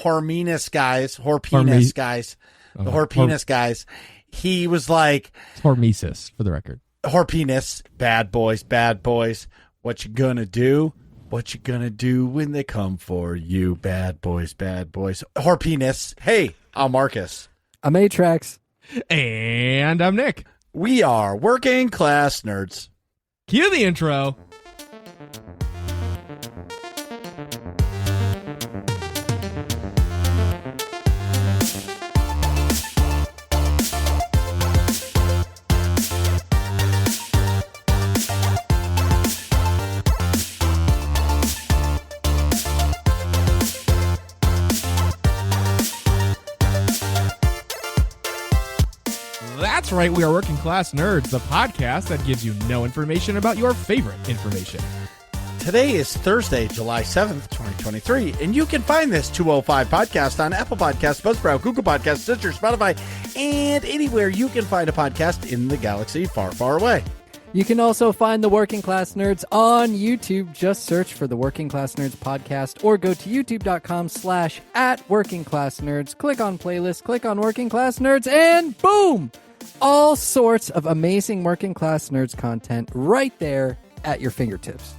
Hormenis guys, the Horpenis guys. He was like, it's Hormesis for the record. Horpenis, bad boys. What you gonna do? What you gonna do when they come for you? Bad boys. Horpenis. Hey, I'm Marcus. I'm Atrax. And I'm Nick. We are working class nerds. Cue the intro. That's right, we are Working Class Nerds, the podcast that gives you no information about your favorite information. Today is Thursday, July 7th, 2023, and you can find this 205 podcast on Apple Podcasts, Buzzsprout, Google Podcasts, Stitcher, Spotify, and anywhere you can find a podcast in the galaxy far, far away. You can also find the Working Class Nerds on YouTube. Just search for the Working Class Nerds podcast or go to youtube.com/@workingclassnerds. Click on playlist, click on Working Class Nerds, and boom! All sorts of amazing Working Class Nerds content right there at your fingertips.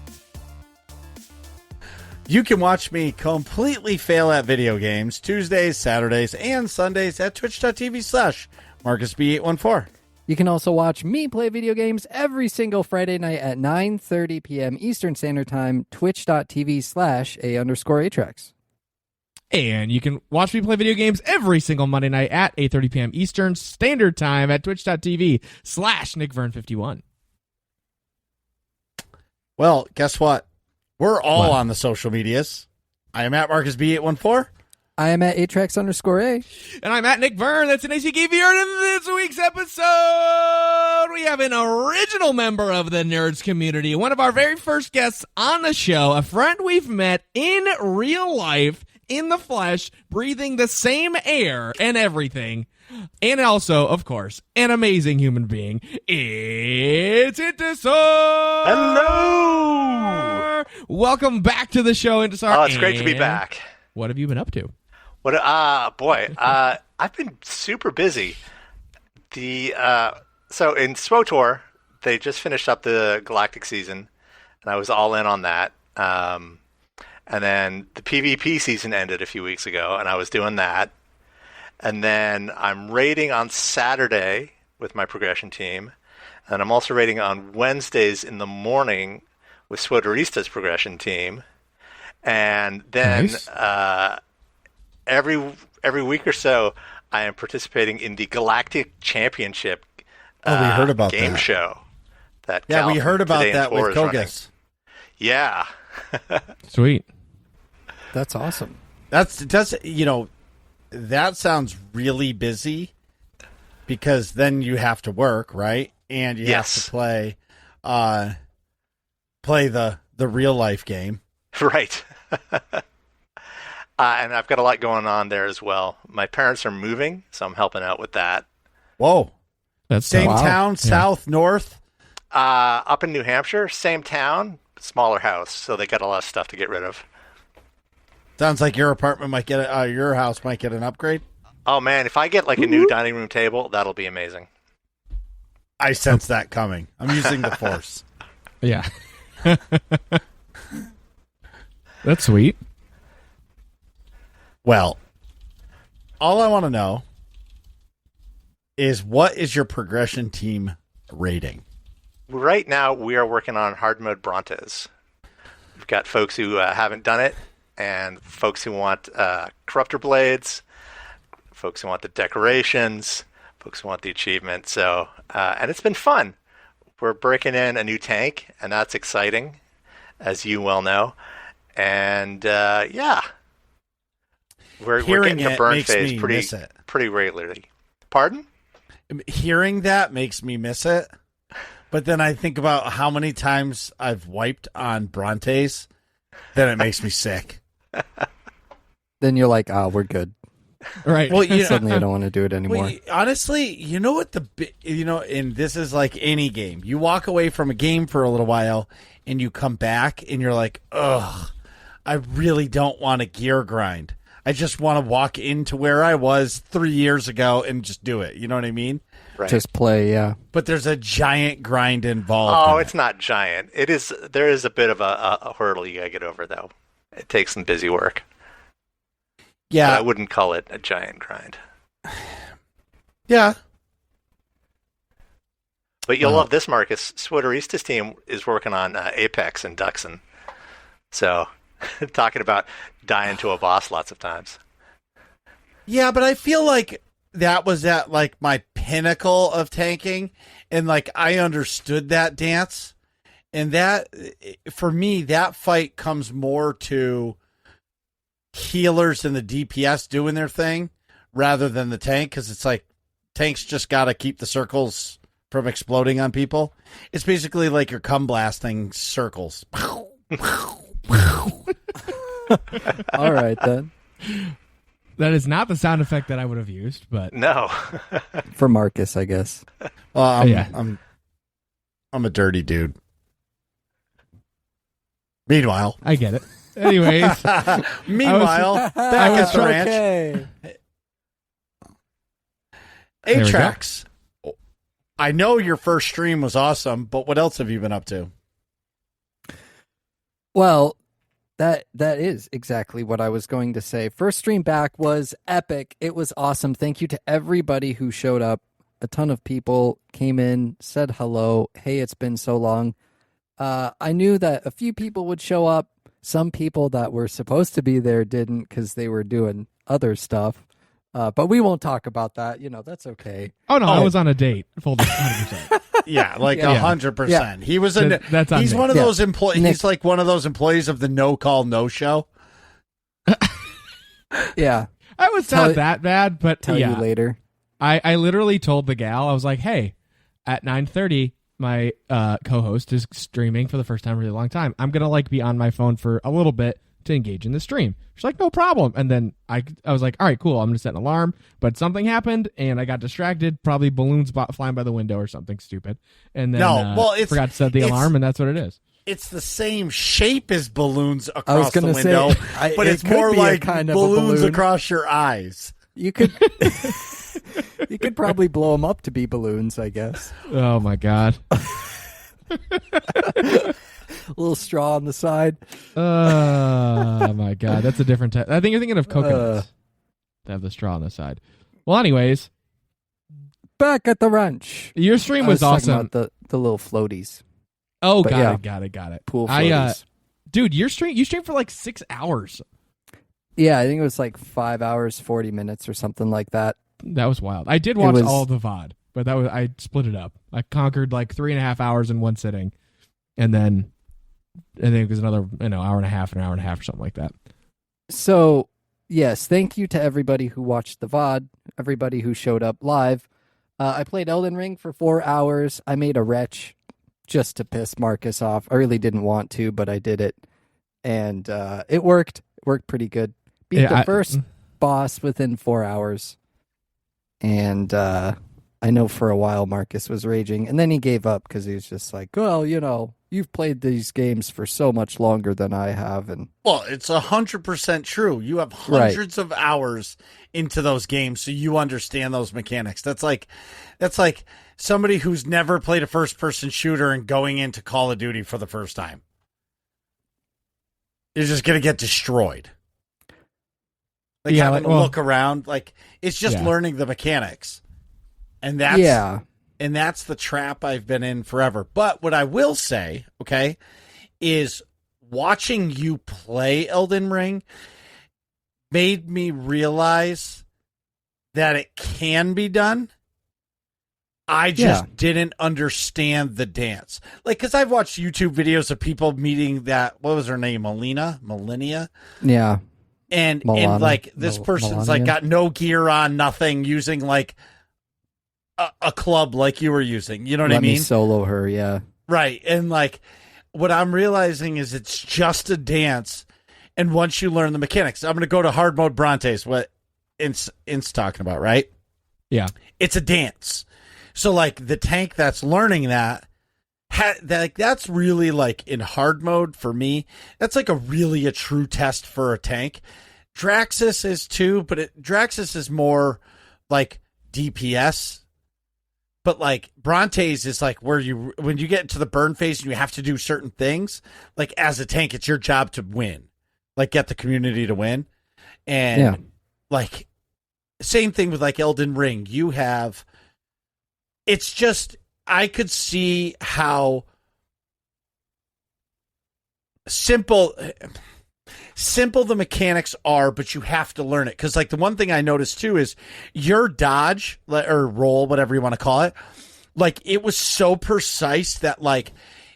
You can watch me completely fail at video games Tuesdays, Saturdays, and Sundays at twitch.tv/MarcusB814. You can also watch me play video games every single Friday night at 9:30 p.m. Eastern Standard Time, twitch.tv/A_Atrax. And you can watch me play video games every single Monday night at 8:30 p.m. Eastern Standard Time at twitch.tv/NickVern51. Well, guess what? We're all on the social medias. I am at MarcusB814. I am at Atrax_A. And I'm at Nick Vern. That's an ACKV. And in this week's episode, we have an original member of the Nerds community. One of our very first guests on the show. A friend we've met in real life, in the flesh, breathing the same air and everything. And also, of course, an amazing human being. It's Intisar! Hello! Welcome back to the show, Intisar. Oh, it's great to be back. What have you been up to? I've been super busy. So in SWTOR, they just finished up the Galactic season, and I was all in on that. And then the PvP season ended a few weeks ago, and I was doing that. And then I'm raiding on Saturday with my progression team, and I'm also raiding on Wednesdays in the morning with SWTORista's progression team. And then nice. Every week or so, I am participating in the Galactic Championship we heard about game that. show. We heard about that with TOR is Kogas. Yeah. Sweet. That's awesome. That sounds really busy because then you have to work, right? And you have to play the real life game. Right. And I've got a lot going on there as well. My parents are moving, so I'm helping out with that. Whoa. That's Same wow. town, south, north? Up in New Hampshire, same town, smaller house, so they got a lot of stuff to get rid of. Sounds like your apartment might get your house might get an upgrade. Oh man, if I get like a new dining room table, that'll be amazing. I sense that coming. I'm using the force. Yeah. That's sweet. Well, all I want to know is what is your progression team rating? Right now, we are working on hard mode Brontes. We've got folks who haven't done it, and folks who want corruptor blades, folks who want the decorations, folks who want the achievement. So, and it's been fun. We're breaking in a new tank, and that's exciting, as you well know. And we're getting to burn phase pretty regularly. Pardon? Hearing that makes me miss it. But then I think about how many times I've wiped on Brontes, then it makes me sick. Then you're like, we're good. Right. Well, Suddenly I don't want to do it anymore. Well, honestly, you know what and this is like any game. You walk away from a game for a little while and you come back and you're like, ugh, I really don't want to gear grind. I just want to walk into where I was 3 years ago and just do it. You know what I mean? Right. Just play, yeah. But there's a giant grind involved. Oh, it's not giant. It is. There is a bit of a hurdle you gotta get over, though. It takes some busy work. Yeah, But I wouldn't call it a giant grind. yeah. But you'll love this, Marcus. SWTORista's team is working on Apex and Duxon. So, talking about dying to a boss lots of times. Yeah, but I feel like that was at like my pinnacle of tanking, and like I understood that dance, and that for me that fight comes more to healers and the DPS doing their thing rather than the tank, because it's like tanks just got to keep the circles from exploding on people. It's basically like you're cum blasting circles. All right, then. That is not the sound effect that I would have used, but No. For Marcus, I guess. Well, Yeah. I'm a dirty dude. Meanwhile, I get it. Anyways, meanwhile, back at the ranch, Okay. There we go. A-Trax. I know your first stream was awesome, but what else have you been up to? Well, that is exactly what I was going to say. First stream back was epic. It was awesome. Thank you to everybody who showed up. A ton of people came in, said hello. Hey, it's been so long. I knew that a few people would show up. Some people that were supposed to be there didn't because they were doing other stuff. But we won't talk about that. You know, that's okay. oh no, I was on a date. Full 100%. Yeah, like Yeah. 100%. He was a. That's on He's me. one of Yeah. those employees. Nick. He's like one of those employees of the no call no show. Yeah, I was Tell not it- that bad, but tell yeah, you later. I literally told the gal, I was like, hey, at 9:30, my co-host is streaming for the first time in a really long time. I'm gonna like be on my phone for a little bit to engage in the stream. She's like, no problem. And then I was like, all right, cool. I'm gonna set an alarm. But something happened and I got distracted. Probably balloons flying by the window or something stupid. And then forgot to set the alarm, and that's what it is. It's the same shape as balloons I was across the gonna window, say, but it it's could more be a like kind of a balloons balloon. across your eyes. You could, you could probably blow them up to be balloons, I guess. Oh my god. A little straw on the side. Oh my god, that's a different type. I think you're thinking of coconuts that have the straw on the side. Well, anyways, Back at the ranch. your stream I was talking awesome. about the little floaties, Oh, but got yeah. it, got it. pool floaties. Dude, you streamed for like 6 hours. Yeah, I think it was like 5 hours, 40 minutes or something like that. That was wild. I did watch was- all of the VOD, but I split it up. I conquered like 3.5 hours in one sitting, and then I think it was another hour and a half or something like that. So, yes, thank you to everybody who watched the VOD, everybody who showed up live. I played Elden Ring for 4 hours. I made a retch just to piss Marcus off. I really didn't want to, but I did it. And it worked. It worked pretty good. Beat Yeah, the first boss within 4 hours. And I know for a while Marcus was raging. And then he gave up because he was just like, well, you've played these games for so much longer than I have. And Well, it's 100% true. You have hundreds of hours into those games, so you understand those mechanics. That's like somebody who's never played a first-person shooter and going into Call of Duty for the first time. You're just gonna get destroyed. Like Yeah, having to well- look around, like it's just Yeah. learning the mechanics, and that's yeah. And that's the trap I've been in forever. But what I will say, okay, is watching you play Elden Ring made me realize that it can be done. I just didn't understand the dance. Like, because I've watched YouTube videos of people meeting that, what was her name, Millennia? Yeah. And Milana. like this person's like Melania. got no gear on, nothing, using like a club like you were using. You know what I Let me mean? solo her, yeah. Right. And like what I'm realizing is it's just a dance. And once you learn the mechanics, I'm going to go to hard mode Brontes, what Int's talking about, right? Yeah. It's a dance. So like the tank that's learning that's really like in hard mode for me. That's like a true test for a tank. Draxus is too, but Draxus is more like DPS. But like Brontes is like where when you get into the burn phase and you have to do certain things, like as a tank, it's your job to win, like get the community to win. And like same thing with like Elden Ring. It's just, I could see how simple the mechanics are, but you have to learn it. Because like the one thing I noticed too is your dodge or roll, whatever you want to call it, like it was so precise that like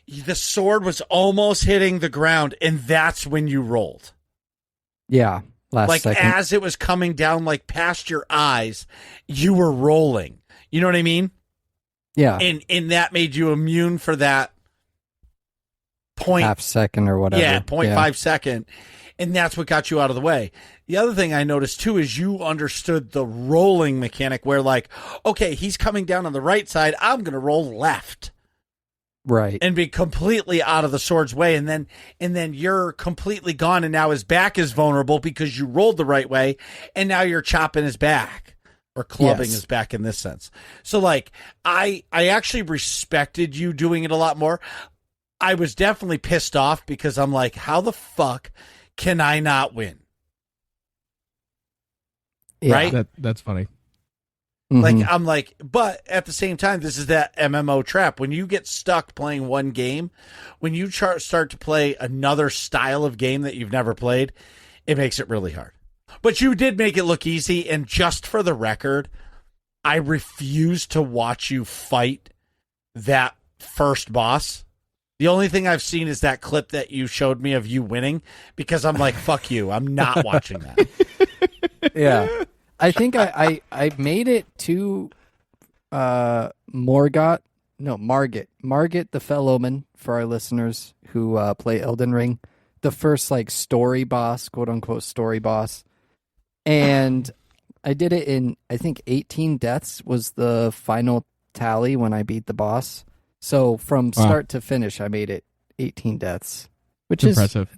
the sword was almost hitting the ground, and that's when you rolled. Yeah, like second. As it was coming down, like past your eyes, you were rolling. You know what I mean? Yeah, and that made you immune for that half second or whatever. Yeah, 0.5 second. And that's what got you out of the way. The other thing I noticed too is you understood the rolling mechanic where like, okay, he's coming down on the right side, I'm going to roll left. Right. And be completely out of the sword's way. And then you're completely gone, and now his back is vulnerable because you rolled the right way, and now you're chopping his back or clubbing his back in this sense. So like I actually respected you doing it a lot more. I was definitely pissed off because I'm like, how the fuck can I not win? Yeah. Right? That's funny. Mm-hmm. Like, I'm like, but at the same time, this is that MMO trap. When you get stuck playing one game, when you start to play another style of game that you've never played, it makes it really hard. But you did make it look easy, and just for the record, I refuse to watch you fight that first boss. The only thing I've seen is that clip that you showed me of you winning, because I'm like, fuck you. I'm not watching that. Yeah. I think I made it to Margit the Fellowman, for our listeners who play Elden Ring, the first like story boss, quote unquote story boss. And I did it in, I think 18 deaths was the final tally when I beat the boss. So from start to finish, I made it 18 deaths, which is impressive.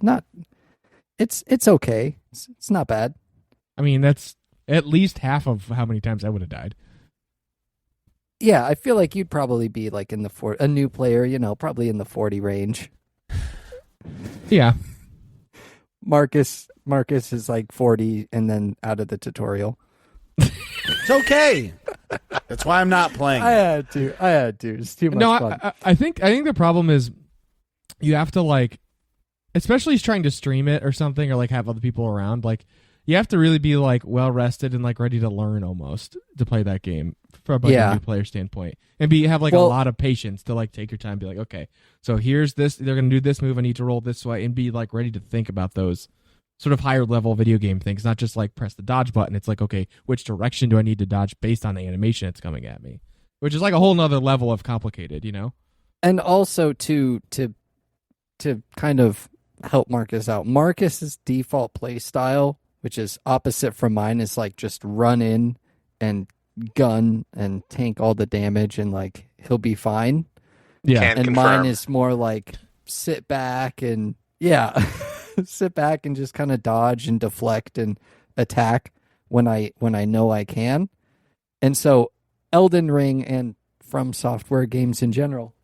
It's okay. It's not bad. I mean, that's at least half of how many times I would have died. Yeah, I feel like you'd probably be like in the a new player, probably in the 40 range. Yeah. Marcus is like 40 and then out of the tutorial. It's okay. That's why I'm not playing. I had to. It's too much fun. I think the problem is you have to like, especially trying to stream it or something, or like have other people around, like you have to really be like well rested and like ready to learn almost to play that game from like a new player standpoint, and have like a lot of patience to like take your time, be like, okay, so here's this, they're gonna do this move, I need to roll this way, and be like ready to think about those sort of higher level video game things, not just like press the dodge button. It's like, okay, which direction do I need to dodge based on the animation it's coming at me, which is like a whole nother level of complicated, And also to kind of help Marcus out, Marcus's default play style, which is opposite from mine, is like just run in and gun and tank all the damage, and like he'll be fine. Yeah. And mine is more like sit back and sit back and just kind of dodge and deflect and attack when I know I can. And so Elden Ring and From Software games in general,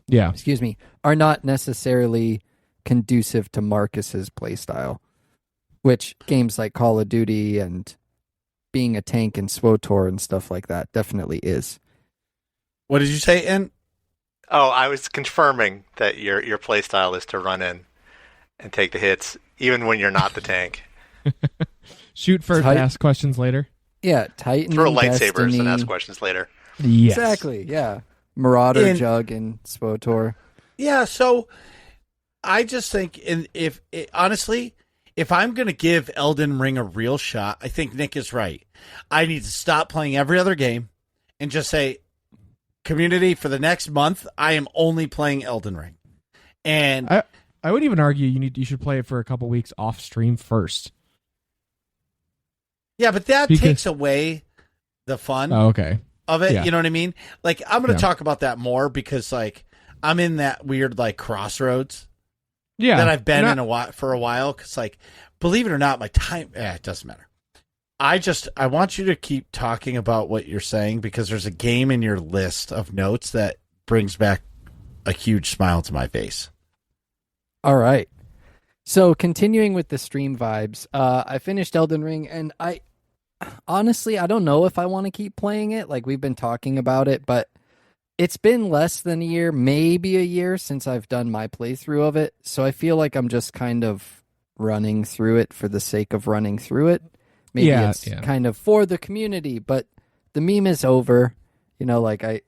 excuse me, are not necessarily conducive to Marcus's playstyle, which games like Call of Duty and being a tank in SWTOR and stuff like that definitely is. What did you say, Ian? Oh, I was confirming that your play style is to run in and take the hits, even when you're not the tank. Shoot first, ask questions later. Yeah, Titan. Throw lightsabers Destiny. and ask questions later. Yes. Exactly, yeah. Marauder Jug and SWTOR. Yeah, so I just think honestly, if I'm going to give Elden Ring a real shot, I think Nick is right. I need to stop playing every other game and just say, community, for the next month, I am only playing Elden Ring. And I would even argue you should play it for a couple weeks off stream first. Yeah, but that takes away the fun of it. Yeah. You know what I mean? Like, I'm going to talk about that more because, like, I'm in that weird, like, crossroads that I've been in for a while. Because, like, believe it or not, my time, it doesn't matter. I want you to keep talking about what you're saying because there's a game in your list of notes that brings back a huge smile to my face. All right. So continuing with the stream vibes, I finished Elden Ring, and I honestly, I don't know if I want to keep playing it. Like, we've been talking about it, but it's been less than a year, maybe a year since I've done my playthrough of it. So I feel like I'm just kind of running through it for the sake of running through it. Maybe it's kind of for the community, but the meme is over. You know, like I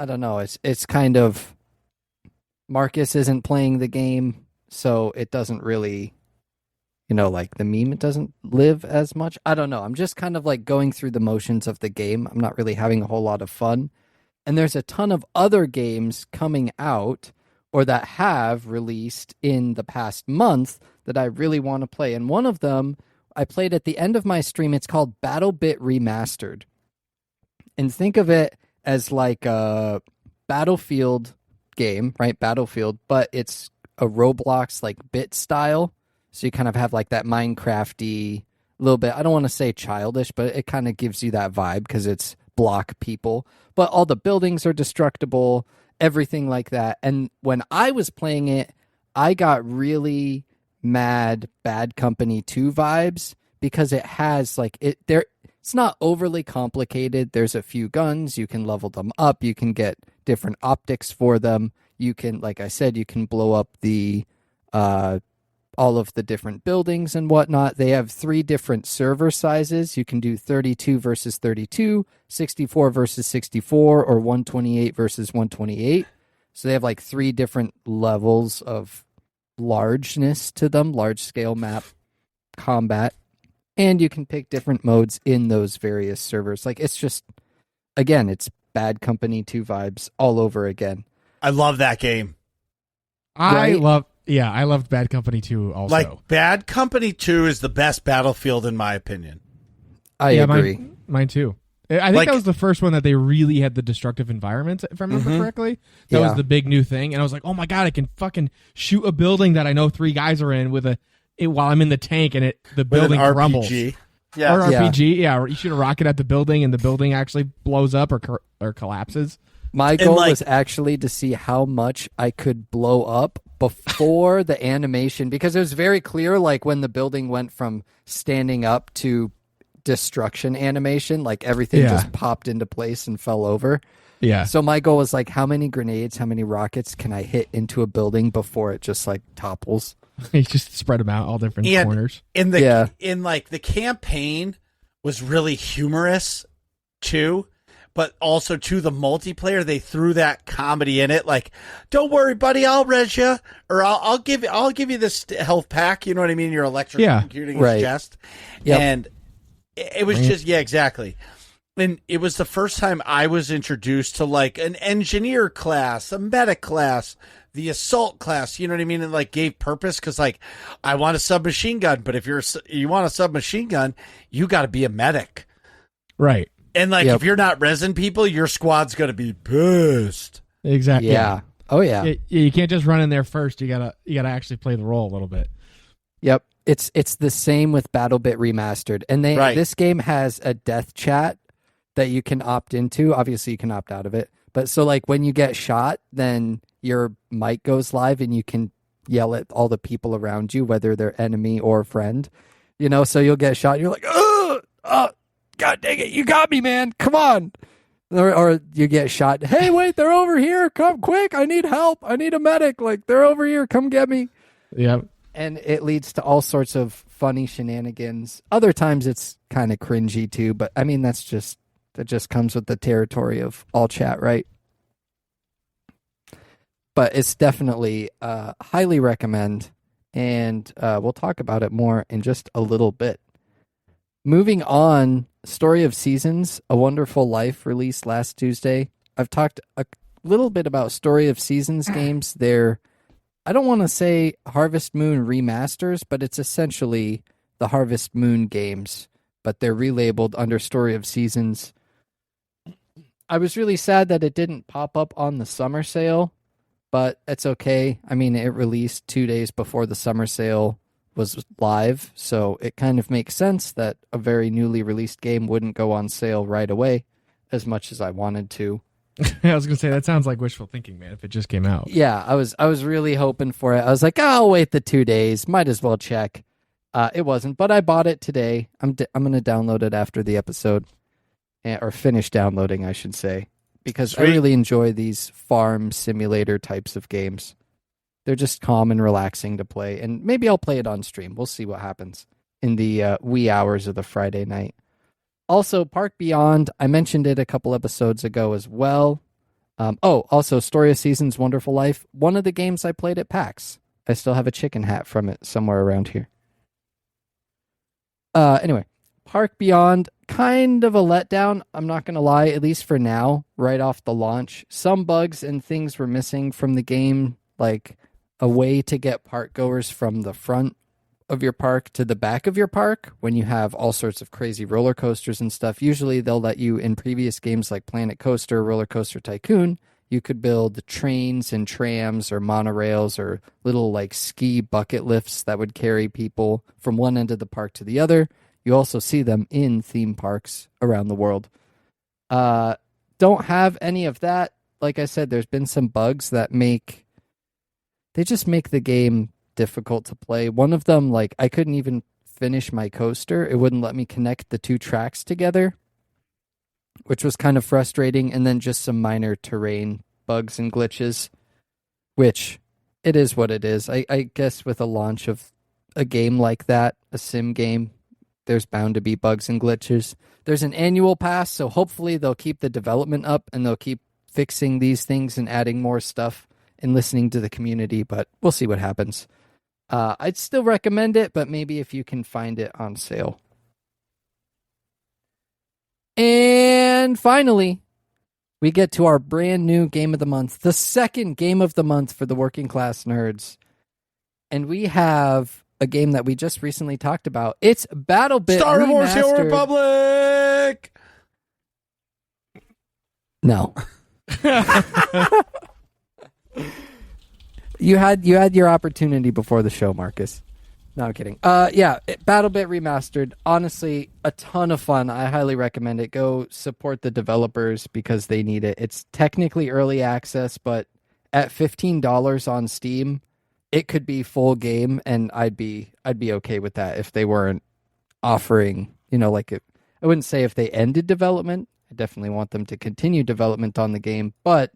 don't know. It's kind of Marcus isn't playing the game. So it doesn't really, you know, like the meme, it doesn't live as much. I don't know. I'm just kind of like going through the motions of the game. I'm not really having a whole lot of fun. And there's a ton of other games coming out or that have released in the past month that I really want to play. And one of them I played at the end of my stream. It's called BattleBit Remastered. And think of it as like a Battlefield game, right? Battlefield, but it's a Roblox like bit style, so you kind of have like that Minecrafty little bit. I don't want to say childish, but it kind of gives you that vibe because it's block people, but all the buildings are destructible, everything like that. And when I was playing it, I got really mad Bad Company 2 vibes because it has like it's not overly complicated. There's a few guns, you can level them up, you can get different optics for them. You can, like I said, you can blow up the all of the different buildings and whatnot. They have 3 different server sizes. You can do 32 versus 32, 64 versus 64, or 128 versus 128. So they have like 3 different levels of largeness to them, large scale map combat. And you can pick different modes in those various servers. Like, it's just, again, it's Bad Company 2 vibes all over again. I love that game. I loved Bad Company 2 also. Like, Bad Company 2 is the best Battlefield in my opinion. I agree. Mine too. I think that was the first one that they really had the destructive environments, if I remember correctly. That was the big new thing. And I was like, oh my God, I can fucking shoot a building that I know 3 guys are in while I'm in the tank and the building crumbles. Yeah. Or RPG, or you shoot a rocket at the building and the building actually blows up or collapses. My goal was actually to see how much I could blow up before the animation, because it was very clear, like when the building went from standing up to destruction animation, like everything just popped into place and fell over. Yeah. So my goal was like, how many grenades, how many rockets can I hit into a building before it just like topples? You just spread them out all different corners. In the campaign was really humorous too. But also, to the multiplayer, they threw that comedy in it. Like, don't worry, buddy, I'll res you, or I'll give you this health pack. You know what I mean? Your electrocuting his chest, and it was exactly. And it was the first time I was introduced to like an engineer class, a medic class, the assault class. You know what I mean? And like gave purpose because like I want a submachine gun, but if you want a submachine gun, you got to be a medic, right? And, like, if you're not resin people, your squad's going to be pissed. Exactly. Yeah. Oh, yeah. You can't just run in there first. You gotta actually play the role a little bit. Yep. It's the same with BattleBit Remastered. And this game has a death chat that you can opt into. Obviously, you can opt out of it. But so, like, when you get shot, then your mic goes live and you can yell at all the people around you, whether they're enemy or friend. You know, so you'll get shot and you're like, oh, God dang it, you got me, man. Come on. Or you get shot. Hey, wait, they're over here. Come quick. I need help. I need a medic. Like, they're over here. Come get me. Yeah. And it leads to all sorts of funny shenanigans. Other times it's kind of cringy too, but I mean, that just comes with the territory of all chat, right? But it's definitely highly recommend, and we'll talk about it more in just a little bit. Moving on, Story of Seasons, A Wonderful Life released last Tuesday. I've talked a little bit about Story of Seasons games. They're, I don't want to say Harvest Moon remasters, but it's essentially the Harvest Moon games, but they're relabeled under Story of Seasons. I was really sad that it didn't pop up on the summer sale, but it's okay. I mean, it released 2 days before the summer sale was live, so it kind of makes sense that a very newly released game wouldn't go on sale right away as much as I wanted to. I was going to say, that sounds like wishful thinking, man, if it just came out. Yeah, I was really hoping for it. I was like, I'll wait the 2 days. Might as well check. It wasn't, but I bought it today. I'm going to download it after the episode, or finish downloading, I should say, because Sweet. I really enjoy these farm simulator types of games. They're just calm and relaxing to play, and maybe I'll play it on stream. We'll see what happens in the wee hours of the Friday night. Also, Park Beyond, I mentioned it a couple episodes ago as well. Also, Story of Seasons, Wonderful Life, one of the games I played at PAX. I still have a chicken hat from it somewhere around here. Anyway, Park Beyond, kind of a letdown, I'm not going to lie, at least for now, right off the launch. Some bugs and things were missing from the game, like a way to get park goers from the front of your park to the back of your park when you have all sorts of crazy roller coasters and stuff. Usually they'll let you, in previous games like Planet Coaster, Roller Coaster Tycoon, you could build trains and trams or monorails or little like ski bucket lifts that would carry people from one end of the park to the other. You also see them in theme parks around the world. Don't have any of that. Like I said, there's been some bugs that just make the game difficult to play. One of them, like, I couldn't even finish my coaster. It wouldn't let me connect the two tracks together, which was kind of frustrating. And then just some minor terrain bugs and glitches, which it is what it is. I guess with a launch of a game like that, a sim game, there's bound to be bugs and glitches. There's an annual pass, so hopefully they'll keep the development up and they'll keep fixing these things and adding more stuff and listening to the community, but we'll see what happens. I'd still recommend it, but maybe if you can find it on sale. And finally, we get to our brand new game of the month, the second game of the month for the working class nerds. And we have a game that we just recently talked about. It's BattleBit Star Wars Hero Remastered. Republic! No. You had your opportunity before the show, Marcus. No, I'm kidding. BattleBit Remastered. Honestly, a ton of fun. I highly recommend it. Go support the developers because they need it. It's technically early access, but at $15 on Steam, it could be full game, and I'd be okay with that if they weren't offering, I wouldn't say if they ended development. I definitely want them to continue development on the game, but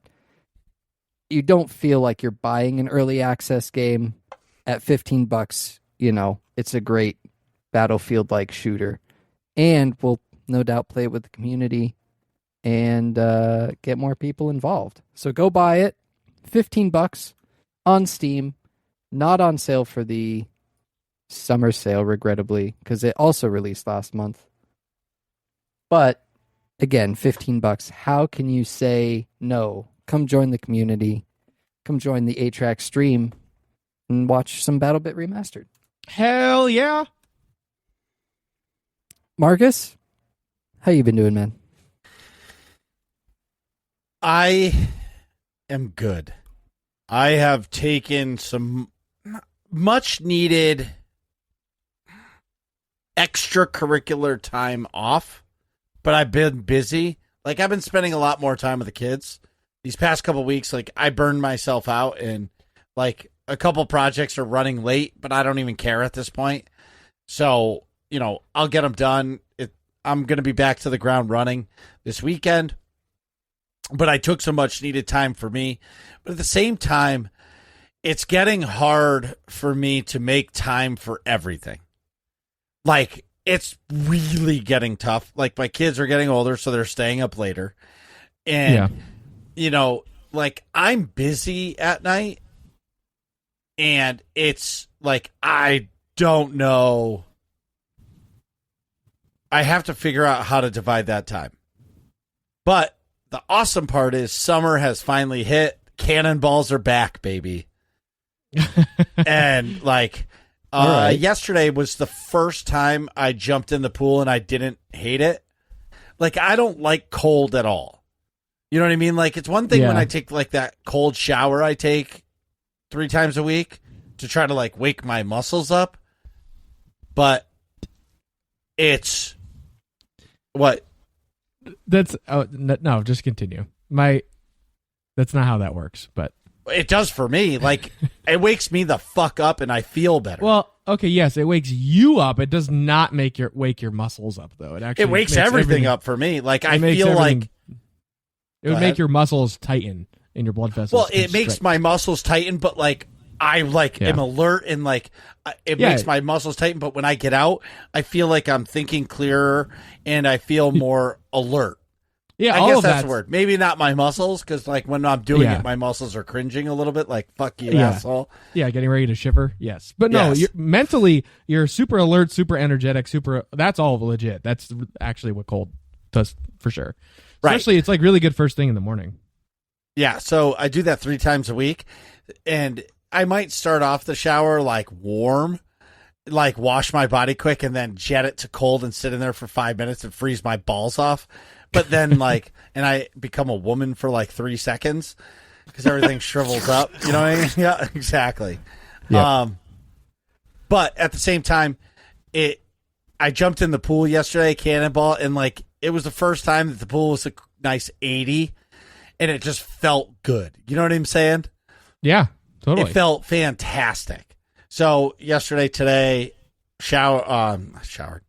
you don't feel like you're buying an early access game at $15. It's a great Battlefield-like shooter, and we'll no doubt play it with the community and get more people involved. So go buy it. $15 on Steam. Not on sale for the summer sale, regrettably, because it also released last month. But again, $15. How can you say no? Come join the community. Come join the 8-track stream and watch some BattleBit Remastered. Hell yeah. Marcus, how you been doing, man? I am good. I have taken some much needed extracurricular time off, but I've been busy. Like, I've been spending a lot more time with the kids these past couple weeks. Like, I burned myself out, and like a couple projects are running late, but I don't even care at this point. So, I'll get them done. I'm going to be back to the ground running this weekend, but I took some much needed time for me. But at the same time, it's getting hard for me to make time for everything. Like, it's really getting tough. Like, my kids are getting older, so they're staying up later. And, like, I'm busy at night, and it's like, I don't know. I have to figure out how to divide that time. But the awesome part is summer has finally hit. Cannonballs are back, baby. And like yesterday was the first time I jumped in the pool and I didn't hate it. Like, I don't like cold at all. You know what I mean? Like, it's one thing when I take like that cold shower I take 3 times a week to try to like wake my muscles up. but it's what? That's no, just continue. That's not how that works, but it does for me. Like, it wakes me the fuck up and I feel better. well, okay, yes, it wakes you up. It does not wake your muscles up, though. It wakes makes everything up for me. Like, I makes feel like it would make your muscles tighten and your blood vessels. well, it makes my muscles tighten, but like I am alert and like it makes my muscles tighten. But when I get out, I feel like I'm thinking clearer and I feel more alert. Yeah, I all guess of that's the word. Maybe not my muscles, because like when I'm doing it, my muscles are cringing a little bit. Like, fuck you, asshole. Yeah, getting ready to shiver. Yes, but no, mentally you're super alert, super energetic, super. That's all legit. That's actually what cold does for sure. Especially, it's like really good first thing in the morning. Yeah, so I do that 3 times a week, and I might start off the shower like warm, like wash my body quick, and then jet it to cold and sit in there for 5 minutes and freeze my balls off. But then, like, and I become a woman for like 3 seconds because everything shrivels up. You know what I mean? Yeah, exactly. Yep. But at the same time, I jumped in the pool yesterday, cannonball, and like it was the first time that the pool was a nice 80, and it just felt good. You know what I'm saying? Yeah, totally. It felt fantastic. So today, showered,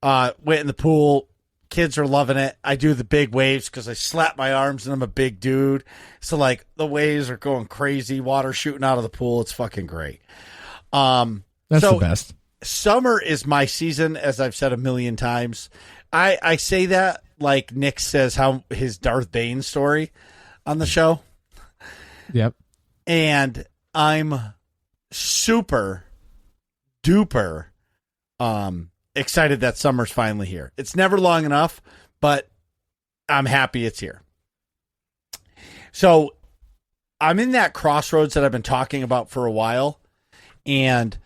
went in the pool. Kids are loving it. I do the big waves because I slap my arms and I'm a big dude. So like the waves are going crazy, water shooting out of the pool. It's fucking great. That's the best. Summer is my season, as I've said a million times. I say that like Nick says how his Darth Bane story on the show. Yep. And I'm super duper excited that summer's finally here. It's never long enough, but I'm happy it's here. So I'm in that crossroads that I've been talking about for a while. And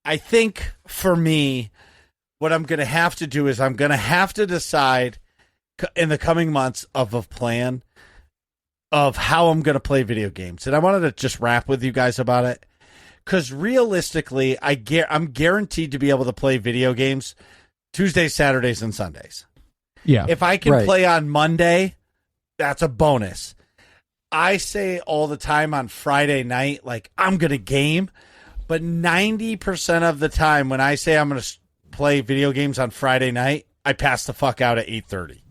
I think for me, what I'm going to have to do is I'm going to have to decide in the coming months of a plan of how I'm going to play video games. And I wanted to just rap with you guys about it. Because realistically, I'm guaranteed to be able to play video games Tuesdays, Saturdays, and Sundays. Yeah. If I can play on Monday, that's a bonus. I say all the time on Friday night, like, I'm going to game. But 90% of the time when I say I'm going to play video games on Friday night, I pass the fuck out at 8:30.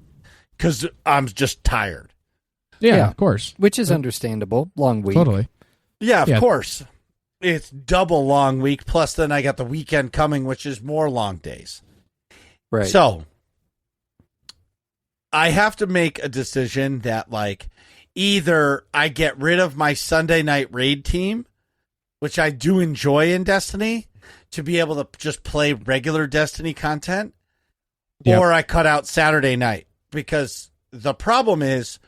Because I'm just tired. Yeah, of course. Which is understandable. Long week. Totally. Yeah, of course. It's double long week, plus then I got the weekend coming, which is more long days. Right. So I have to make a decision that, like, either I get rid of my Sunday night raid team, which I do enjoy in Destiny, to be able to just play regular Destiny content, or I cut out Saturday night. Because the problem is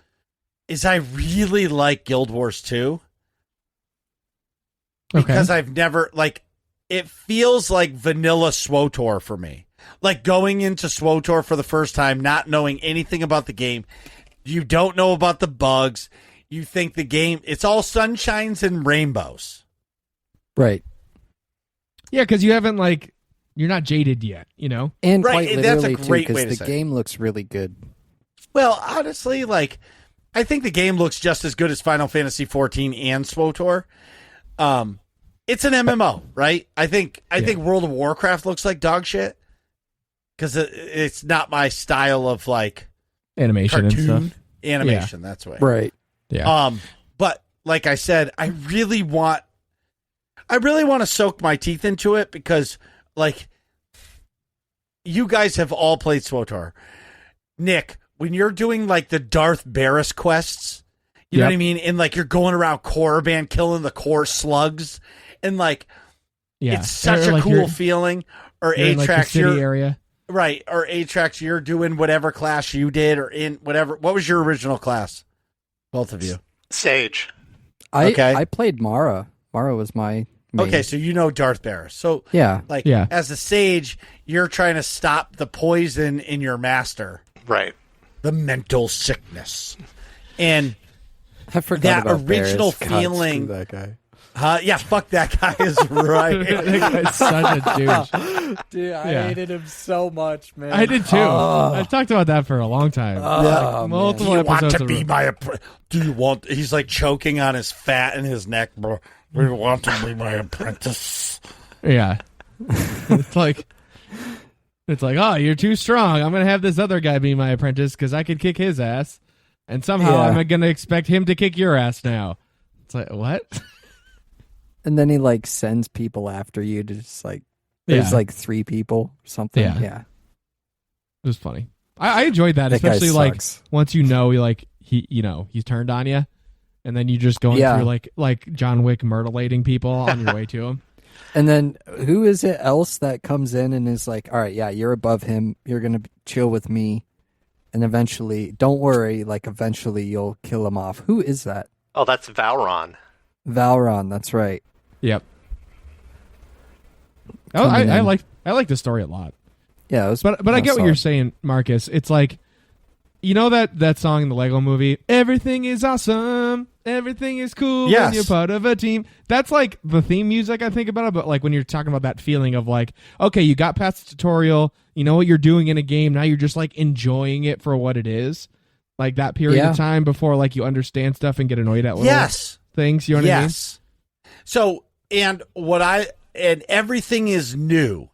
I really like Guild Wars 2. Because I've never, like, it feels like vanilla SWTOR for me. Like going into SWTOR for the first time, not knowing anything about the game. You don't know about the bugs. You think the game, it's all sunshines and rainbows. Right. Yeah, because you haven't, like, you're not jaded yet, you know? And Right, quite and that's a literally, too, great way to because say the it. game looks really good. Well, honestly, like, I think the game looks just as good as Final Fantasy XIV and SWTOR. It's an MMO, right? I think World of Warcraft looks like dog shit because it's not my style of like Animation cartoon and stuff. animation. That's way Right. Yeah. But like I said, I really want to soak my teeth into it because, like, you guys have all played SWTOR. Nick, when you're doing like the Darth Barris quests, you know what I mean? And like you're going around Korriban killing the core slugs, and like it's such a like cool feeling. Or you're in, like, the Atrax, city area. Right. Or Atrax, you're doing whatever class you did, or in whatever. What was your original class? Both of you. Sage. I played Mara. Mara was my main. Okay, so you know Darth Barris. So Yeah. like as a sage, you're trying to stop the poison in your master, Right. the mental sickness, and I forgot that about original Barris. God, feeling. screw that guy. Yeah, fuck that guy is right. That guy's such a douche. Dude, I Yeah. hated him so much, man. I did too. I talked about that for a long time. Yeah. man. Multiple Do you want episodes to of be my Do you want he's like choking on his fat in his neck, bro. Do you want to be my apprentice? Yeah. It's like, oh, you're too strong. I'm going to have this other guy be my apprentice because I could kick his ass. And somehow Yeah. I'm going to expect him to kick your ass now. It's like, what? And then he like sends people after you to just like there's Yeah. like 3 people or something. Yeah. Yeah. It was funny. I enjoyed that, That guy especially like sucks. once you know he's turned on you, and then you just going Yeah. through like John Wick mutilating people on your way to him. And then who is it else that comes in and is like, all right, yeah, you're above him. You're going to chill with me. And eventually, don't worry, like eventually you'll kill him off. Who is that? Oh, that's Valron. Valron, that's right. Yep. Coming I in. like the story a lot. Yeah, it was But I get what solid. you're saying, Marcus. It's like, you know that song in the Lego movie, everything is awesome, everything is cool Yes. when you're part of a team. That's like the theme music I think about it, but like when you're talking about that feeling of like, okay, you got past the tutorial, you know what you're doing in a game, now you're just like enjoying it for what it is. Like that period Yeah. of time before like you understand stuff and get annoyed at little Yes. things, you know what I mean? Yes. So and everything is new.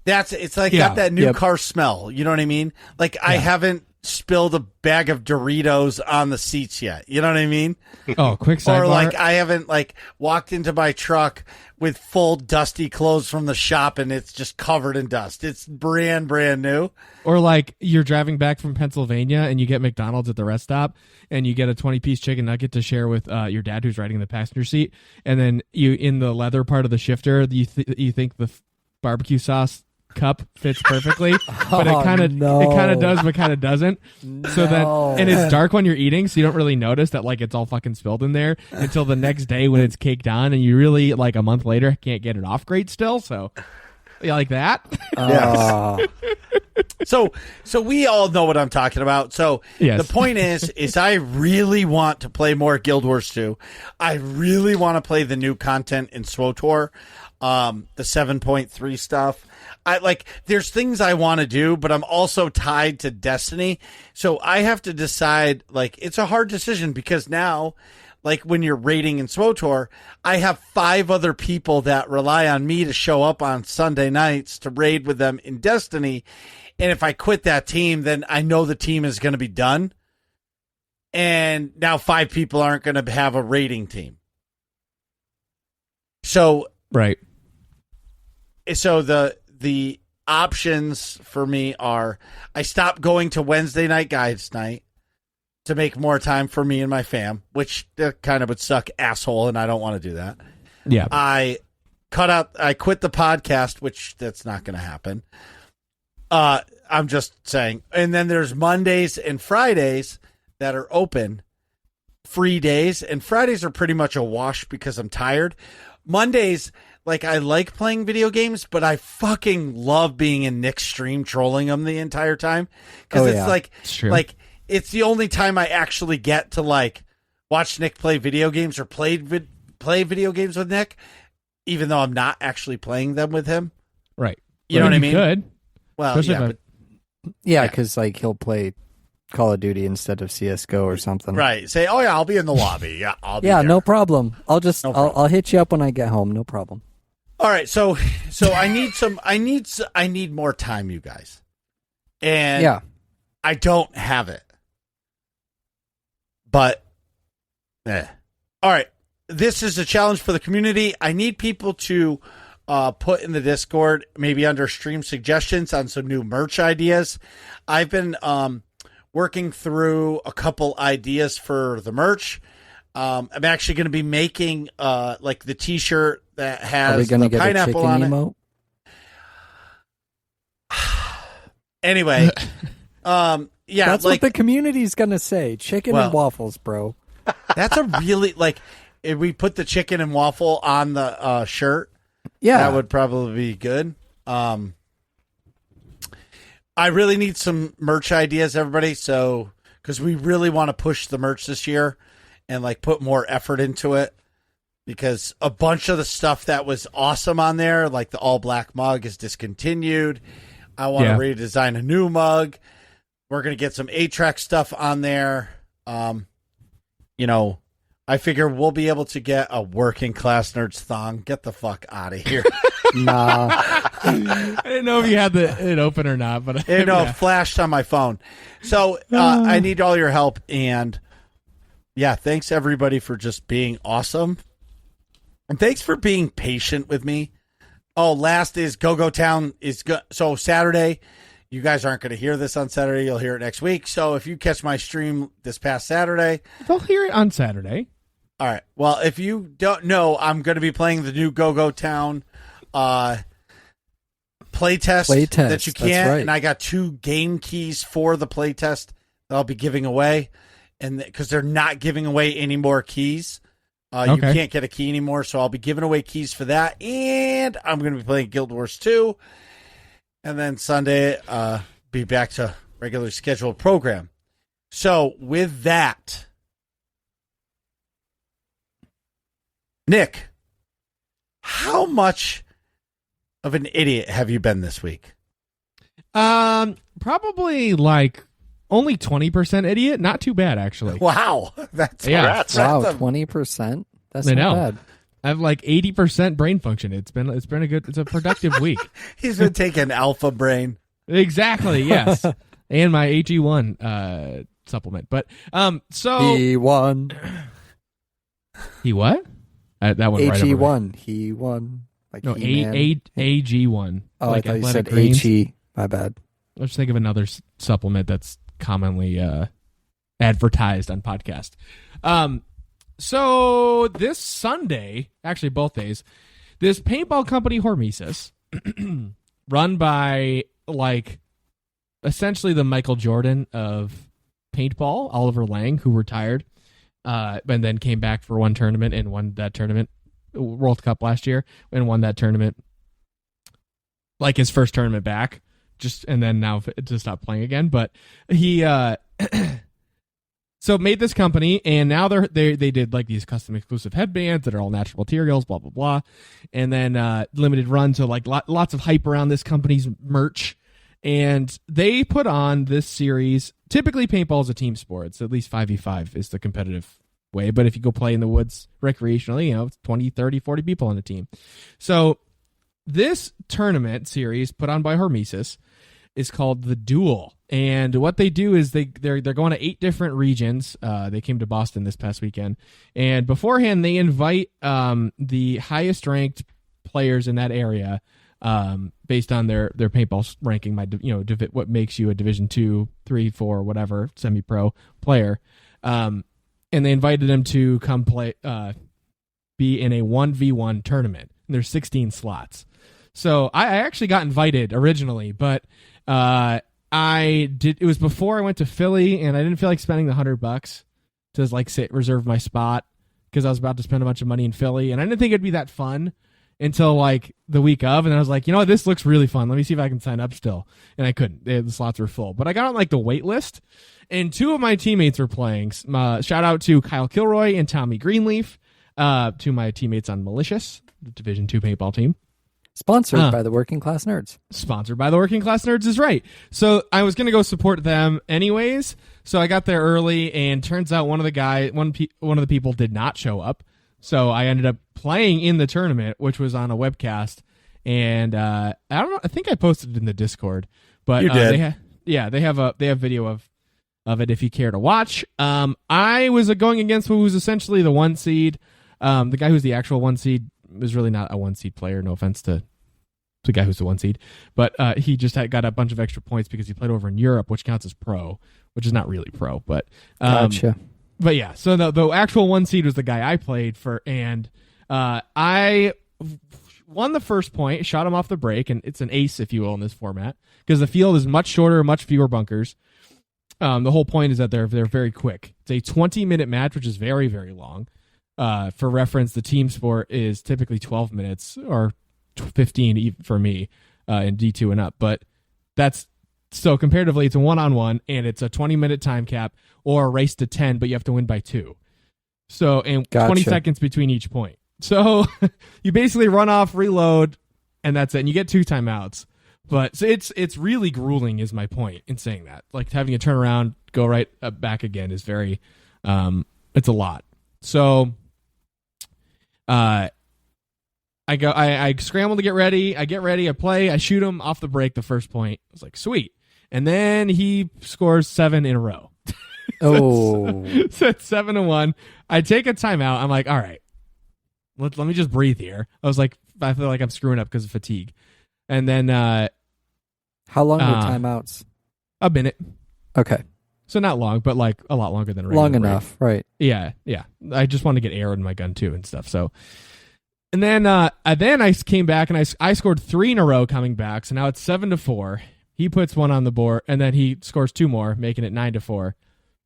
It's like Yeah. got that new Yep. car smell. You know what I mean? Like I haven't spilled a bag of Doritos on the seats yet. You know what I mean? Oh, quick sidebar. Or like I haven't like walked into my truck with full dusty clothes from the shop and it's just covered in dust. It's brand new. Or like you're driving back from Pennsylvania and you get McDonald's at the rest stop and you get a 20-piece chicken nugget to share with your dad who's riding in the passenger seat, and then you in the leather part of the shifter you think the barbecue sauce cup fits perfectly, but it kind of does but kind of doesn't. So then and it's dark when you're eating, so you don't really notice that like it's all fucking spilled in there until the next day when it's caked on, and you really like a month later can't get it off great still. So you like that? So we all know what I'm talking about. So Yes. the point is I really want to play more Guild Wars 2. I really want to play the new content in SWTOR, the 7.3 stuff. There's things I want to do, but I'm also tied to Destiny. So I have to decide, like, it's a hard decision because now, like when you're raiding in SWTOR, I have 5 other people that rely on me to show up on Sunday nights to raid with them in Destiny. And if I quit that team, then I know the team is going to be done. And now 5 people aren't going to have a raiding team. So Right. the options for me are I stop going to Wednesday night guides night to make more time for me and my fam, which kind of would suck asshole, and I don't want to do that. Yeah. I quit the podcast, which that's not going to happen. I'm just saying. And then there's Mondays and Fridays that are open, free days, and Fridays are pretty much a wash because I'm tired. Mondays, like, I like playing video games, but I fucking love being in Nick's stream trolling him the entire time. Because It's true. like, it's the only time I actually get to, like, watch Nick play video games or play video games with Nick, even though I'm not actually playing them with him. Right. You know what I mean? Good. Well, Especially yeah, if but Yeah, because like he'll play Call of Duty instead of CS:GO or something. right. Say, oh yeah, I'll be in the lobby. Yeah, I'll be Yeah, there. no problem. I'll problem. I'll hit you up when I get home. No problem. All right, so I need more time, you guys, and Yeah. I don't have it. But, all right, this is a challenge for the community. I need people to put in the Discord, maybe under stream suggestions, on some new merch ideas. I've been working through a couple ideas for the merch. I'm actually going to be making like the T-shirt that Are we has gonna the get a pineapple chicken on it. emote? Anyway, yeah, That's like what the community's gonna say. Chicken Well- and waffles, bro. that's a really like if we put the chicken and waffle on the shirt, Yeah. that would probably be good. I really need some merch ideas, everybody. So because we really want to push the merch this year and like put more effort into it because a bunch of the stuff that was awesome on there, like the all black mug, is discontinued. I want to redesign a new mug. We're going to get some 8-track stuff on there. You know, I figure we'll be able to get a working class nerds thong. Get the fuck out of here. Nah. I didn't know if you had it open or not, but it flashed on my phone. So I need all your help. And yeah, thanks everybody for just being awesome. And thanks for being patient with me. Oh, last is Go Town is so Saturday. You guys aren't going to hear this on Saturday. You'll hear it next week. So if you catch my stream this past Saturday, they'll hear it on Saturday. All right. Well, if you don't know, I'm going to be playing the new Go Town playtest that you can. Right. And I got 2 game keys for the playtest that I'll be giving away. And because they're not giving away any more keys. You can't get a key anymore. So I'll be giving away keys for that. And I'm going to be playing Guild Wars 2. And then Sunday, be back to regular scheduled program. So with that, Nick, how much of an idiot have you been this week? Probably like only 20% idiot. Not too bad, actually. Wow. That's wow, 20%? That's not bad. I have like 80% brain function. It's been a productive week. He's been taking Alpha Brain. Exactly, yes. And my HE1 supplement. But so he won. He what? That one right over HE1. He won. Like no, AG1. Oh, like I thought you said HE. My bad. Let's think of another supplement that's commonly advertised on podcast. So this Sunday, actually both days, this paintball company Hormesis, run by like essentially the Michael Jordan of paintball, Oliver Lang, who retired and then came back for one tournament and won that tournament, World Cup last year, and won that tournament, like his first tournament back, and then now to stop playing again. But he so made this company, and now they did like these custom exclusive headbands that are all natural materials, blah blah blah, and then limited run, so like lots of hype around this company's merch. And they put on this series. Typically, paintball is a team sport. It's at least 5v5 is the competitive way. But if you go play in the woods recreationally, it's 20, 30, 40 people on a team. So this tournament series put on by Hormesis is called The Duel. And what they do is they're going to 8 different regions. They came to Boston this past weekend. And beforehand, they invite the highest ranked players in that area based on their paintball ranking, what makes you a Division 2, 3, 4, whatever, semi-pro player. And they invited them to come play, be in a 1v1 tournament. And there's 16 slots. So I actually got invited originally, but it was before I went to Philly, and I didn't feel like spending the $100 to like reserve my spot because I was about to spend a bunch of money in Philly, and I didn't think it'd be that fun until like the week of, and I was like, this looks really fun. Let me see if I can sign up still. And I couldn't. The slots were full. But I got on like the wait list, and 2 of my teammates were playing. Shout out to Kyle Kilroy and Tommy Greenleaf, 2 of my teammates on Malicious, the Division 2 paintball team. Sponsored by the Working Class Nerds. Sponsored by the Working Class Nerds is right. So I was going to go support them anyways. So I got there early, and turns out one of the people did not show up. So I ended up playing in the tournament, which was on a webcast. And I don't know. I think I posted it in the Discord. But you did. They have video of it if you care to watch. I was going against who was essentially the 1 seed. The guy who's the actual 1 seed was really not a 1 seed player. No offense to the guy who's the 1 seed, but he just got a bunch of extra points because he played over in Europe, which counts as pro, which is not really pro. But gotcha. But yeah, so the actual 1 seed was the guy I played for, and I won the first point, shot him off the break, and it's an ace, if you will, in this format because the field is much shorter, much fewer bunkers. The whole point is that they're very quick. It's a 20-minute match, which is very, very long. For reference, the team sport is typically 12 minutes or 15 for me in D2 and up. But that's so comparatively, it's a 1-on-1 and it's a 20-minute time cap or a race to 10, but you have to win by 2. So, and Gotcha. 20 seconds between each point. So you basically run off, reload, and that's it. And you get 2 timeouts. But so it's really grueling is my point in saying that. Like having to turn around, go right back again is very, it's a lot. So I scramble to get ready. I get ready. I play. I shoot him off the break the first point. I was like, sweet. And then he scores 7 in a row. Oh. So it's 7-1. I take a timeout. I'm like, all right, let me just breathe here. I feel like I'm screwing up because of fatigue. And then how long were timeouts? A minute. Okay. So not long, but like a lot longer than a regular long break. enough, right? Yeah. I just want to get air in my gun too and stuff. So, and then I came back and I scored 3 in a row coming back. So now it's 7-4. He puts 1 on the board, and then he scores 2 more, making it 9-4.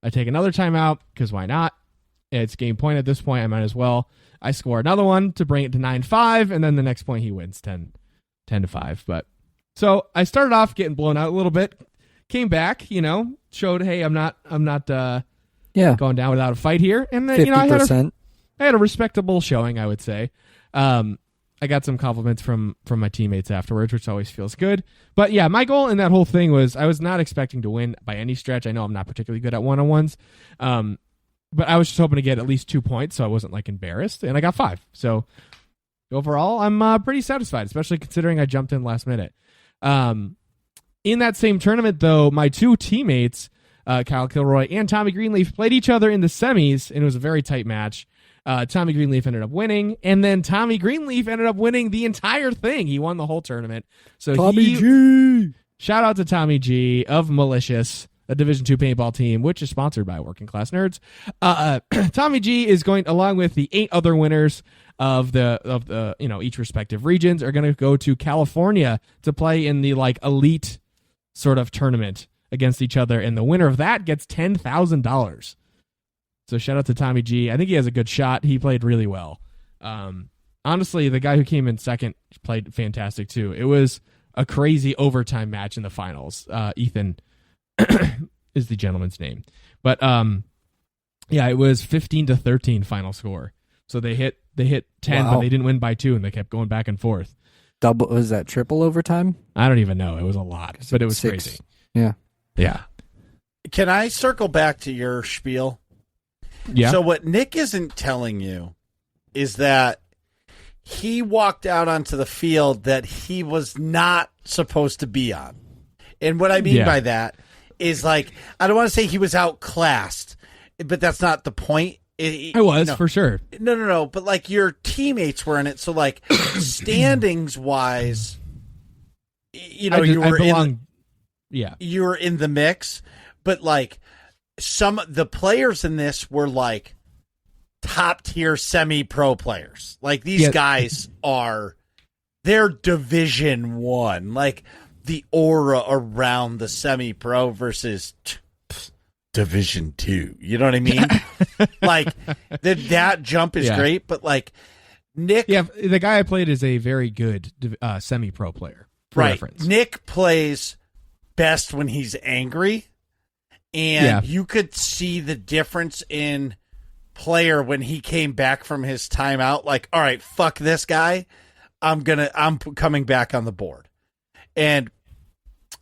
I take another timeout because why not? It's game point at this point. I might as well. I score another one to bring it to 9-5, and then the next point he wins 10-5. But so I started off getting blown out a little bit. Came back, showed, hey, I'm not going down without a fight here, and then 50%. I had a respectable showing, I would say. I got some compliments from my teammates afterwards, which always feels good. But yeah, my goal in that whole thing was I was not expecting to win by any stretch. I know I'm not particularly good at one-on-ones, but I was just hoping to get at least 2 points so I wasn't like embarrassed, and I got 5. So overall, I'm pretty satisfied, especially considering I jumped in last minute. In that same tournament, though, my 2 teammates, Kyle Kilroy and Tommy Greenleaf, played each other in the semis, and it was a very tight match. Tommy Greenleaf ended up winning, and then Tommy Greenleaf ended up winning the entire thing. He won the whole tournament. So Tommy G! Shout out to Tommy G of Malicious, a Division II paintball team, which is sponsored by Working Class Nerds. Tommy G is going, along with the 8 other winners of the each respective regions, are going to go to California to play in the like elite sort of tournament against each other, and the winner of that gets $10,000. So shout out to Tommy G. I think he has a good shot. He played really well. Honestly, the guy who came in second played fantastic too. It was a crazy overtime match in the finals. Ethan is the gentleman's name. But yeah, it was 15-13 final score. So they hit 10, Wow. but they didn't win by 2, and they kept going back and forth. Double, was that triple overtime? I don't even know. It was a lot, but it was 6. crazy. Yeah. Yeah. Can I circle back to your spiel? Yeah. So what Nick isn't telling you is that he walked out onto the field that he was not supposed to be on. And what I mean by that is, like, I don't want to say he was outclassed, but that's not the point. I was, for sure. No. But, like, your teammates were in it. So, like, standings-wise, you were you were in the mix. But, like, the players in this were, like, top-tier semi-pro players. Like, these guys they're Division 1. Like, the aura around the semi-pro versus Division 2. You know what I mean? Like, that jump is great, but, like, Nick... Yeah, the guy I played is a very good semi-pro player. Right. Reference. Nick plays best when he's angry, and you could see the difference in player when he came back from his timeout. Like, all right, fuck this guy. I'm coming back on the board. And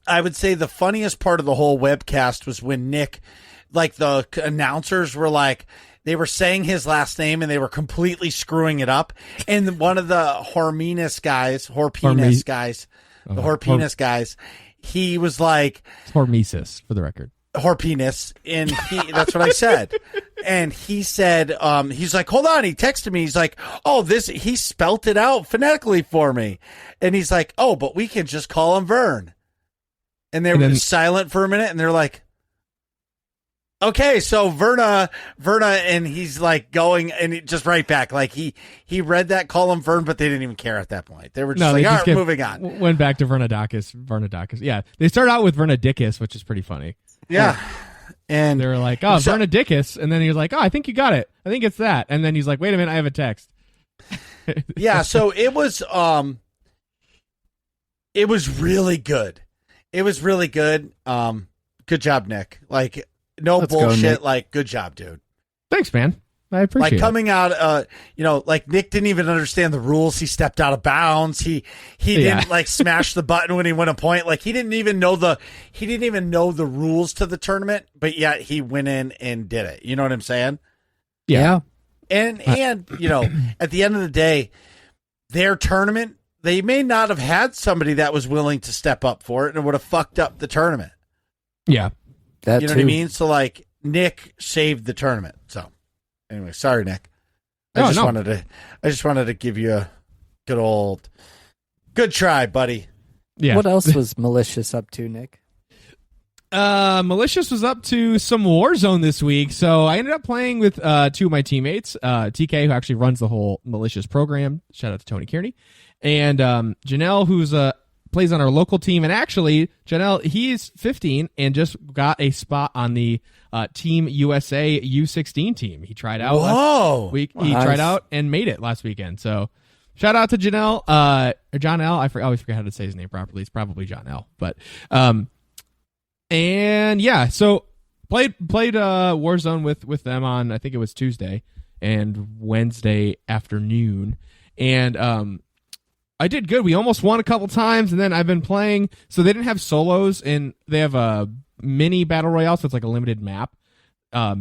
I would say the funniest part of the whole webcast was when Nick, like, the announcers were like, they were saying his last name and they were completely screwing it up. And one of the Horpenis guys, he was like, it's Hormesis, for the record. Horpenis, and that's what I said. And he said, he's like, hold on, he texted me, he's like, he spelt it out phonetically for me. And he's like, oh, but we can just call him Vern. And they were silent for a minute, and they're like, okay, so Verna, and he's like going, and just right back. Like, he read that, call him Vern, but they didn't even care at that point. They were just all right, moving on. Went back to Vernadakis. Yeah, they start out with Vernadicus, which is pretty funny. Yeah. And they were like, oh, Vernadicus. And then he was like, oh, I think you got it. I think it's that. And then he's like, wait a minute, I have a text. Yeah, so it was really good. It was really good. Good job, Nick. Like, no bullshit. Like, good job, dude. Thanks, man. I appreciate like coming out, like Nick didn't even understand the rules. He stepped out of bounds. He didn't like smash the button when he won a point. Like he didn't even know the rules to the tournament, but yet he went in and did it. You know what I'm saying? Yeah. And at the end of the day, their tournament, they may not have had somebody that was willing to step up for it, and it would have fucked up the tournament. Yeah. You know what I mean? So like Nick saved the tournament. So anyway, sorry, Nick. I just wanted to give you a good try, buddy. Yeah. What else was Malicious up to, Nick? Malicious was up to some Warzone this week, so I ended up playing with two of my teammates, TK, who actually runs the whole Malicious program. Shout out to Tony Kearney, and Janelle, who's plays on our local team. And actually, Janelle, he's 15 and just got a spot on the Team USA U16 team. He tried out last week. He tried out and made it last weekend. So shout out to Janelle, or John L. I always forget how to say his name properly. It's probably John L. But and yeah, so played Warzone with them on, I think it was Tuesday and Wednesday afternoon, and I did good. We almost won a couple times, and then I've been playing. So they didn't have solos, and they have a mini battle royale, so it's like a limited map,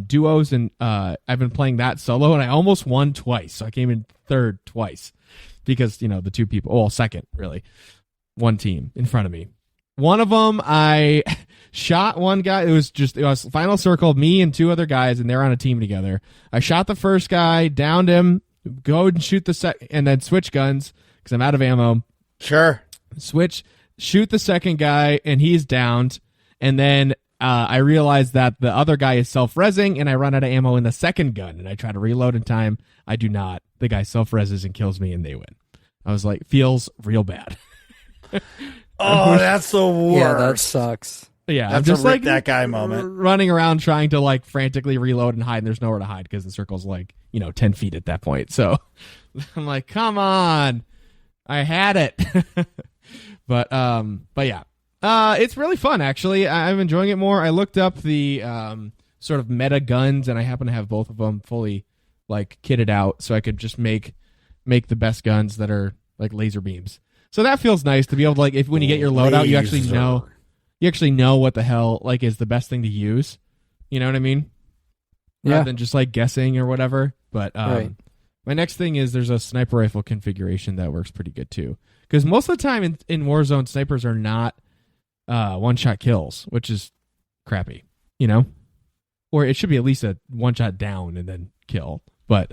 duos, and I've been playing that solo, and I almost won twice. So I came in third twice because the two people, second really, one team in front of me. One of them, I shot one guy. It was final circle, me and two other guys, and they're on a team together. I shot the first guy, downed him, go and shoot the second, and then switch guns because I'm out of ammo. Sure. Shoot the second guy, and he's downed. And then I realize that the other guy is self-rezzing, and I run out of ammo in the second gun, and I try to reload in time. I do not. The guy self-rezzes and kills me, and they win. I was like, feels real bad. Oh, that's the worst. Yeah, that sucks. Yeah, that's I'm just like that guy moment. Running around trying to like frantically reload and hide, and there's nowhere to hide because the circle's like 10 feet at that point. So I'm like, come on, I had it. but yeah, it's really fun actually. I'm enjoying it more. I looked up the sort of meta guns, and I happen to have both of them fully like kitted out, so I could just make the best guns that are like laser beams. So that feels nice to be able to when you get your loadout, you actually know what the hell is the best thing to use. You know what I mean? Yeah. Rather than just guessing or whatever. But right. My next thing is there's a sniper rifle configuration that works pretty good too. Because most of the time in Warzone, snipers are not one-shot kills, which is crappy, Or it should be at least a one-shot down and then kill. But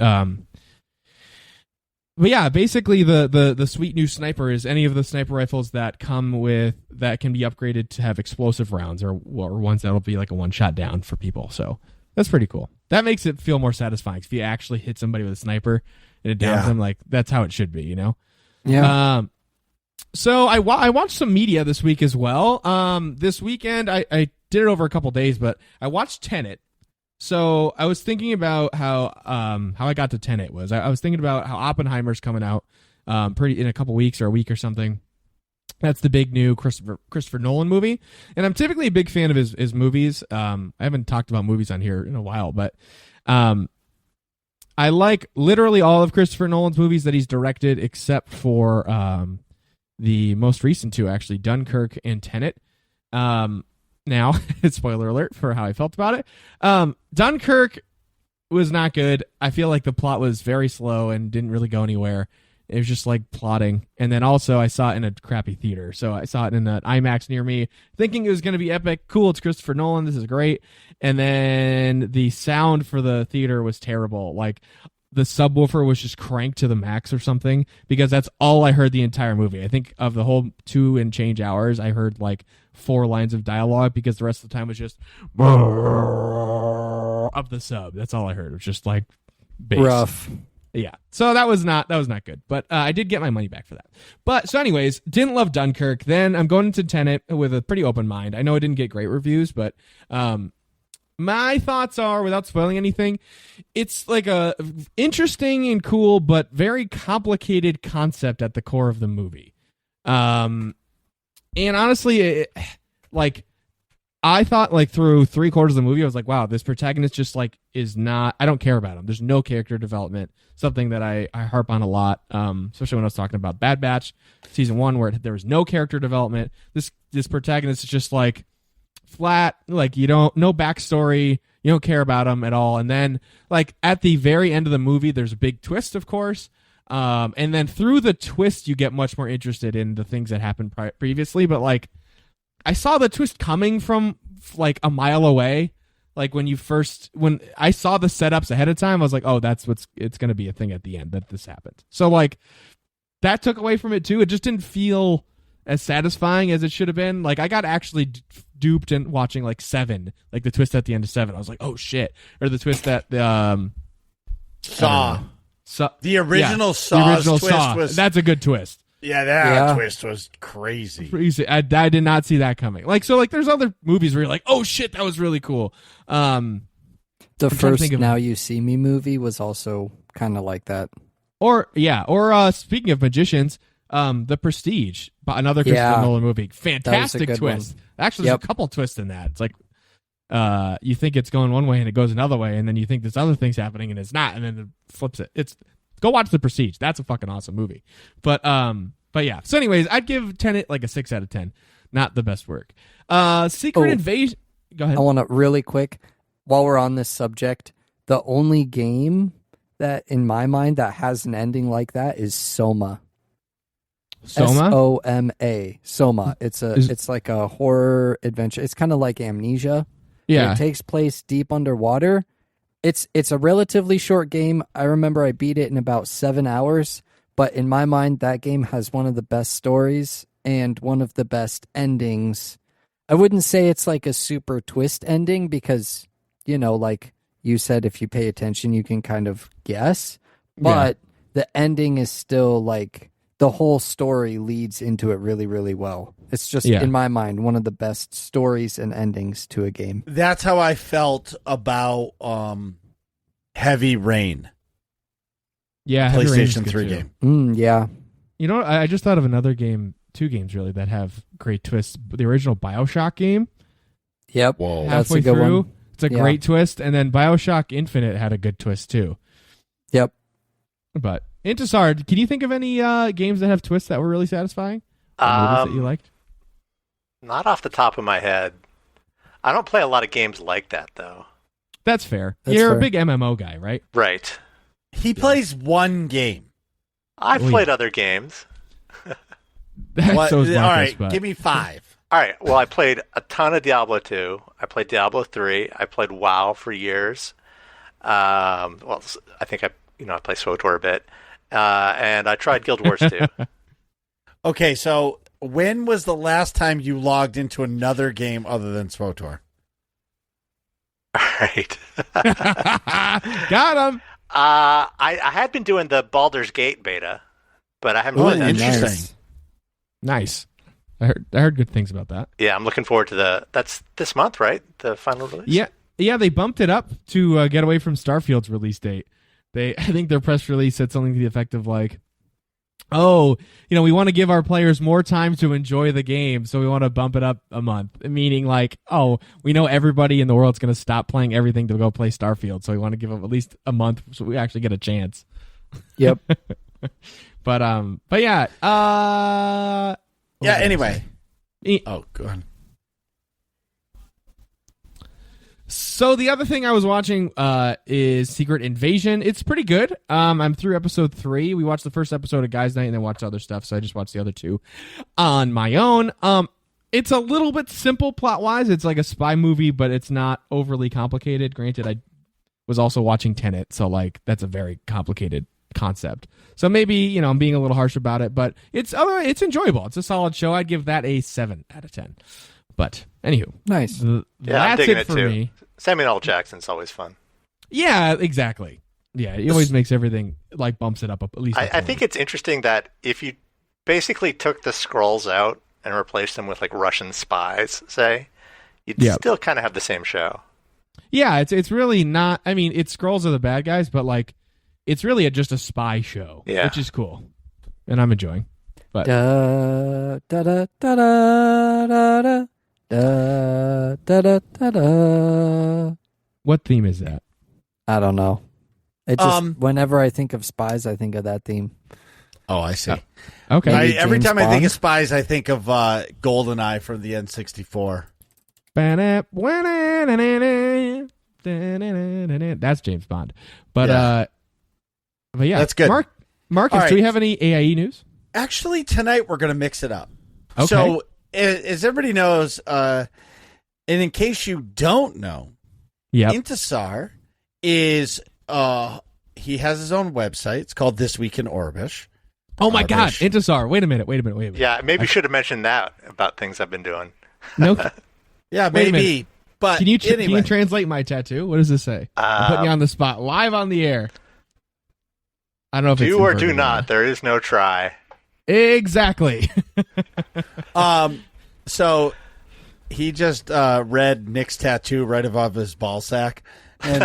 yeah, basically the sweet new sniper is any of the sniper rifles that can be upgraded to have explosive rounds or ones that'll be like a one-shot down for people. So that's pretty cool. That makes it feel more satisfying. If you actually hit somebody with a sniper and it downs them, that's how it should be, Yeah. So I watched some media this week as well. This weekend I did it over a couple days, but I watched Tenet. So I was thinking about how I got to Tenet was. I was thinking about how Oppenheimer's coming out in a couple weeks or a week or something. That's the big new Christopher Nolan movie, and I'm typically a big fan of his movies. I haven't talked about movies on here in a while, but I like literally all of Christopher Nolan's movies that he's directed, except for the most recent two, actually, Dunkirk and Tenet. Now, spoiler alert for how I felt about it. Dunkirk was not good. I feel like the plot was very slow and didn't really go anywhere. It was just like plotting. And then also I saw it in a crappy theater. So I saw it in an IMAX near me, thinking it was going to be epic. Cool, it's Christopher Nolan. This is great. And then the sound for the theater was terrible. Like the subwoofer was just cranked to the max or something, because that's all I heard the entire movie. I think of the whole 2 and change hours, I heard like 4 lines of dialogue, because the rest of the time was just of the sub. That's all I heard. It was just like bass. Rough. Yeah. So that was not good. But I did get my money back for that. But so anyways, didn't love Dunkirk. Then I'm going into Tenet with a pretty open mind. I know it didn't get great reviews, but my thoughts are, without spoiling anything, it's like a interesting and cool but very complicated concept at the core of the movie. And honestly, I thought like through 3/4 of the movie, I was like, wow, this protagonist just like is not, I don't care about him. There's no character development, something that I harp on a lot, especially when I was talking about Bad Batch season 1, where there was no character development. This protagonist is just like flat, like no backstory, you don't care about him at all. And then like at the very end of the movie, there's a big twist, of course. And then through the twist, you get much more interested in the things that happened previously. But like, I saw the twist coming from like a mile away. Like when I saw the setups ahead of time, I was like, oh, it's going to be a thing at the end that this happened. So like that took away from it too. It just didn't feel as satisfying as it should have been. Like I got actually duped in watching like 7, like the twist at the end of 7. I was like, oh shit. Or the twist that Saw. The original twist was... That's a good twist. Yeah, that twist was crazy. I did not see that coming. Like, so like there's other movies where you're like, oh shit, that was really cool. The first Now You See Me movie was also kind of like that. Or speaking of magicians, The Prestige, another Christopher Nolan movie. Fantastic twist. One. Actually, there's a couple twists in that. It's like you think it's going one way and it goes another way, and then you think this other thing's happening and it's not, and then it flips it. Go watch The Prestige. That's a fucking awesome movie. But yeah. So anyways, I'd give Tenet like a 6 out of 10. Not the best work. Secret Invasion. Go ahead. I want to really quick, while we're on this subject, the only game that in my mind that has an ending like that is Soma. Soma. Soma. It's like a horror adventure. It's kind of like Amnesia. Yeah. It takes place deep underwater. It's a relatively short game. I remember I beat it in about 7 hours, but in my mind, that game has one of the best stories and one of the best endings. I wouldn't say it's like a super twist ending because, like you said, if you pay attention, you can kind of guess, but the ending is still like the whole story leads into it really, really well. It's just, in my mind, one of the best stories and endings to a game. That's how I felt about Heavy Rain. Yeah, PlayStation 3 game. Yeah. You know what? I just thought of another game, 2 games really, that have great twists. The original BioShock game. Yep. Whoa. That's Halfway a good through, one. it's a great twist. And then BioShock Infinite had a good twist too. Yep. But Intisar, can you think of any games that have twists that were really satisfying? Movies that you liked? Not off the top of my head. I don't play a lot of games like that, though. That's fair. You're a big MMO guy, right? Right. He plays one game. I've played other games. All right, give me 5. All right, well, I played a ton of Diablo 2. I played Diablo 3. I played WoW for years. I think I play SWTOR a bit. And I tried Guild Wars 2. Okay, so when was the last time you logged into another game other than SWTOR? All right. Got him. I had been doing the Baldur's Gate beta, but I haven't played that. Interesting. Nice. I heard good things about that. Yeah, I'm looking forward to that's this month, right? The final release? Yeah, they bumped it up to get away from Starfield's release date. I think their press release said something to the effect of like, we want to give our players more time to enjoy the game, so we want to bump it up a month. Meaning like, we know everybody in the world's going to stop playing everything to go play Starfield, so we want to give them at least a month so we actually get a chance. Yep. But yeah. Anyway. Oh, good. So the other thing I was watching is Secret Invasion. It's pretty good. I'm through episode 3. We watched the first episode of Guys Night and then watched other stuff, so I just watched the other 2 on my own. It's a little bit simple plot-wise. It's like a spy movie, but it's not overly complicated. Granted, I was also watching Tenet, so like that's a very complicated concept. So maybe, I'm being a little harsh about it, but it's enjoyable. It's a solid show. I'd give that a 7 out of 10. But anywho, nice. That's it for me. Samuel L. Jackson's always fun. Yeah, exactly. Yeah, he always makes everything like bumps it up at least. I think it's interesting that if you basically took the Skrulls out and replaced them with like Russian spies, say, you'd still kind of have the same show. Yeah, it's really not. I mean, it's Skrulls are the bad guys, but like it's really just a spy show, which is cool, and I'm enjoying. But da da da da da da Da, da, da, da, da. What theme is that? I don't know. It just whenever I think of spies, I think of that theme. Oh, I see. Okay. Every James time I think Bond? of spies, I think of GoldenEye from the N64. That's James Bond. But yeah, That's good. Marcus, All right. do we have any AIE news? Actually, tonight we're going to mix it up. Okay. So, as everybody knows, and in case you don't know, Yep. Intisar is he has his own website. It's called This Week in Aurebesh. Oh my God, Aurebesh. Intisar. Wait a minute. Yeah, maybe you should have mentioned that about things I've been doing. No. Yeah, Wait a maybe. But Can you anyway, translate my tattoo? What does this say? I'm putting you on the spot, live on the air. I don't know if it's Do or inverted do not. There is no try. Exactly. so he just read Nick's tattoo right above his ball sack, and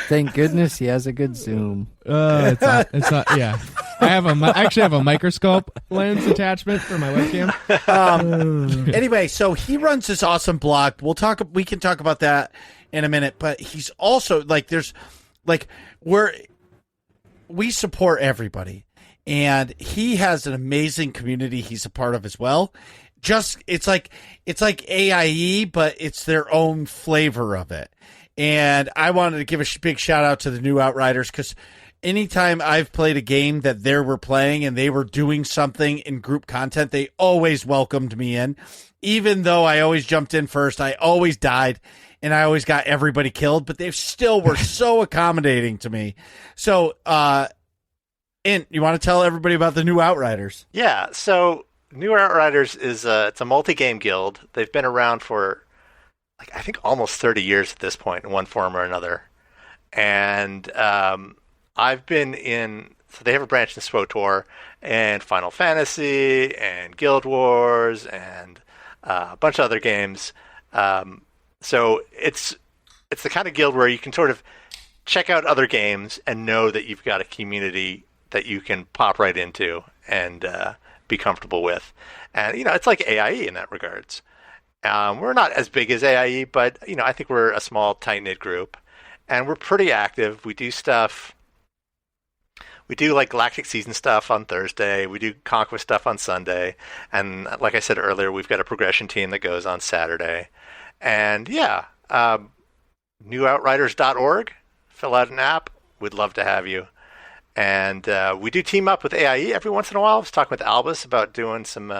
Thank goodness he has a good zoom. It's not, yeah. I actually have a microscope lens attachment for my webcam. anyway, so he runs this awesome blog. We can talk about that in a minute, but he's also we support everybody, and he has an amazing community he's a part of as well. It's like AIE, but it's their own flavor of it. And I wanted to give a big shout out to the New Outriders, because anytime I've played a game that they were playing and they were doing something in group content, they always welcomed me in. Even though I always jumped in first, I always died, and I always got everybody killed, but they still were so accommodating to me. So, Int, you want to tell everybody about the New Outriders? Yeah, so New Outriders is it's a multi-game guild. They've been around for I think almost 30 years at this point in one form or another. And I've been in, so they have a branch in SWTOR and Final Fantasy and Guild Wars and a bunch of other games. So it's the kind of guild where you can sort of check out other games and know that you've got a community that you can pop right into and be comfortable with. And, it's like AIE in that regards. We're not as big as AIE, but, I think we're a small, tight-knit group. And we're pretty active. We do stuff. We do, Galactic Season stuff on Thursday. We do Conquest stuff on Sunday. And like I said earlier, we've got a progression team that goes on Saturday. And, yeah, newoutriders.org. Fill out an app. We'd love to have you. And we do team up with AIE every once in a while. I was talking with Albus about doing some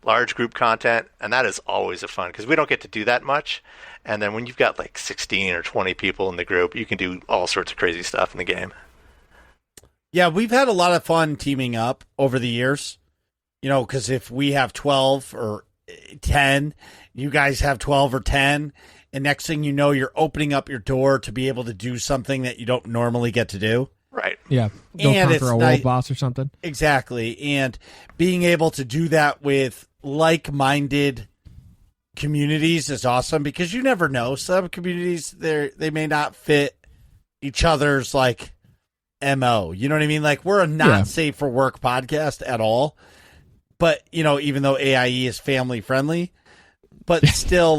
large group content, and that is always a fun, because we don't get to do that much. And then when you've got 16 or 20 people in the group, you can do all sorts of crazy stuff in the game. Yeah, we've had a lot of fun teaming up over the years, because if we have 12 or 10, you guys have 12 or 10, and next thing you know, you're opening up your door to be able to do something that you don't normally get to do. Right. Yeah. Go And conquer a world boss or something. Exactly. And being able to do that with like-minded communities is awesome, because you never know. Some communities, they may not fit each other's MO. You know what I mean? We're a not safe for work podcast at all. But, even though AIE is family friendly, but still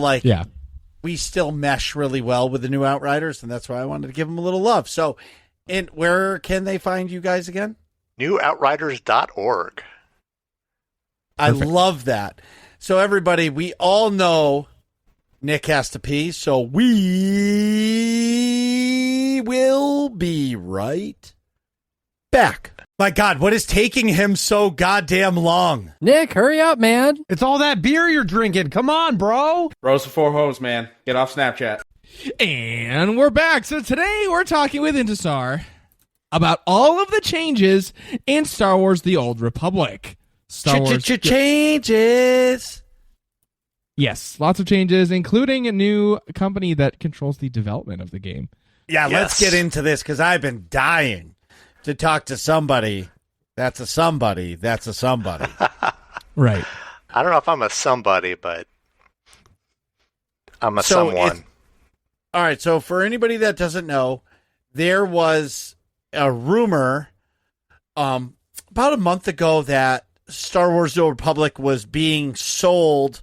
we still mesh really well with the New Outriders, and that's why I wanted to give them a little love. So, and where can they find you guys again? newoutriders.org. I love that. So everybody, we all know Nick has to pee, so we will be right back. My God, what is taking him so goddamn long? Nick, hurry up, man. It's all that beer you're drinking. Come on, bro. Bros before hoes, man. Get off Snapchat. And we're back. So today we're talking with Intisar about all of the changes in Star Wars: The Old Republic. Star Wars changes. Yes, lots of changes, including a new company that controls the development of the game. Yeah, Yes. let's get into this, because I've been dying to talk to somebody that's a somebody that's a somebody. Right. I don't know if I'm a somebody, but I'm a someone. All right, so for anybody that doesn't know, there was a rumor about a month ago that Star Wars The Old Republic was being sold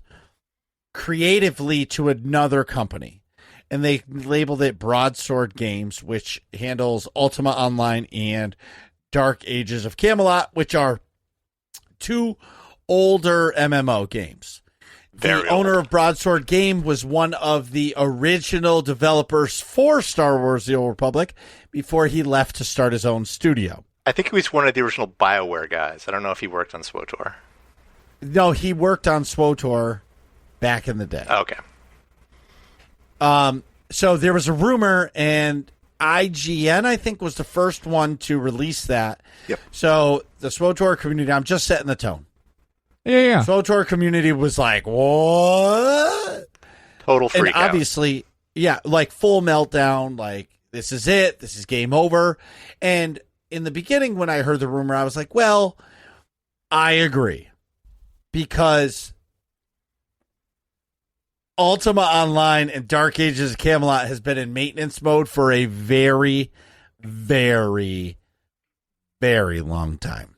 creatively to another company. And they labeled it Broadsword Games, which handles Ultima Online and Dark Ages of Camelot, which are two older MMO games. The owner of Broadsword Game was one of the original developers for Star Wars The Old Republic before he left to start his own studio. I think he was one of the original BioWare guys. I don't know if he worked on SWTOR. No, he worked on SWTOR back in the day. Okay. So there was a rumor, and IGN, I think, was the first one to release that. Yep. So the SWTOR community, I'm just setting the tone. Yeah. SWTOR community was like, what? Total freak and obviously, yeah, like full meltdown, like, this is it, this is game over. And in the beginning, when I heard the rumor, I was like, well, I agree. Because Ultima Online and Dark Ages of Camelot has been in maintenance mode for a very, very, very long time.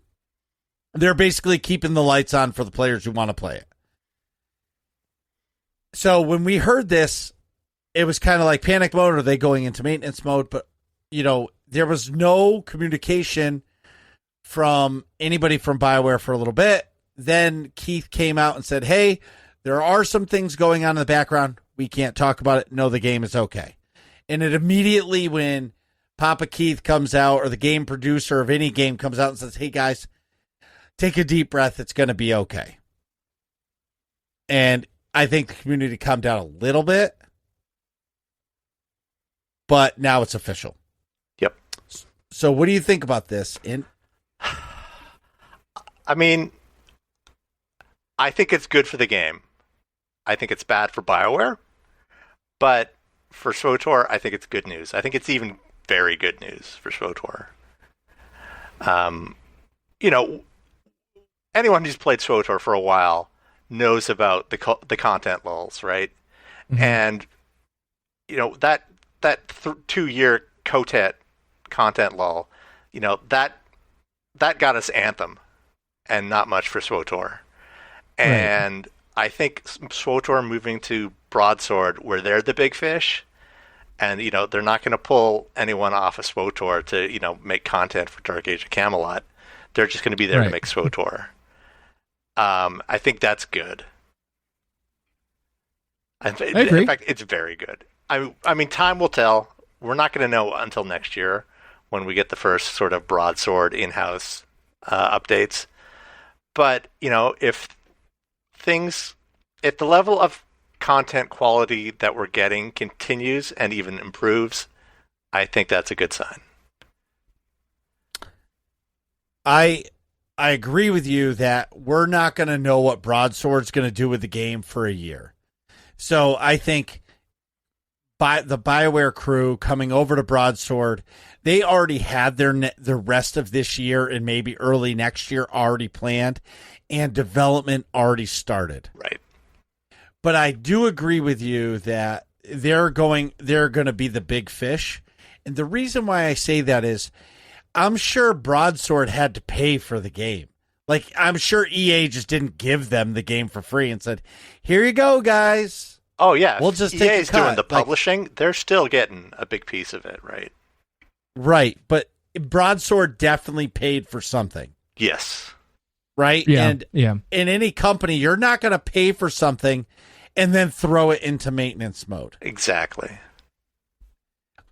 They're basically keeping the lights on for the players who want to play it. So when we heard this, it was kind of like panic mode. Are they going into maintenance mode? But, there was no communication from anybody from BioWare for a little bit. Then Keith came out and said, hey, there are some things going on in the background. We can't talk about it. No, the game is okay. And it immediately, when Papa Keith comes out, or the game producer of any game comes out and says, hey, guys, take a deep breath. It's going to be okay. And I think the community calmed down a little bit, but now it's official. Yep. So what do you think about this? I mean, I think it's good for the game. I think it's bad for BioWare, but for SWTOR, I think it's good news. I think it's even very good news for SWTOR. Anyone who's played SWTOR for a while knows about the content lulls, right? Mm-hmm. And that 2-year Kotet content lull, that got us Anthem, and not much for SWTOR. And I think SWTOR moving to Broadsword, where they're the big fish, and they're not going to pull anyone off of SWTOR to make content for Dark Age of Camelot. They're just going to be there to make SWTOR. I think that's good. I agree. In fact, it's very good. I mean, time will tell. We're not going to know until next year when we get the first sort of Broadsword in-house updates. But if the level of content quality that we're getting continues and even improves, I think that's a good sign. I agree with you that we're not going to know what Broadsword's going to do with the game for a year. So I think the BioWare crew coming over to Broadsword, they already had the rest of this year and maybe early next year already planned, and development already started. Right. But I do agree with you that they're going to be the big fish. And the reason why I say that is I'm sure Broadsword had to pay for the game. Like, I'm sure EA just didn't give them the game for free and said, here you go, guys. Oh, yeah. We'll just EA take is doing the publishing. They're still getting a big piece of it, right? Right. But Broadsword definitely paid for something. Yes. Right? Yeah. And in any company, you're not going to pay for something and then throw it into maintenance mode. Exactly.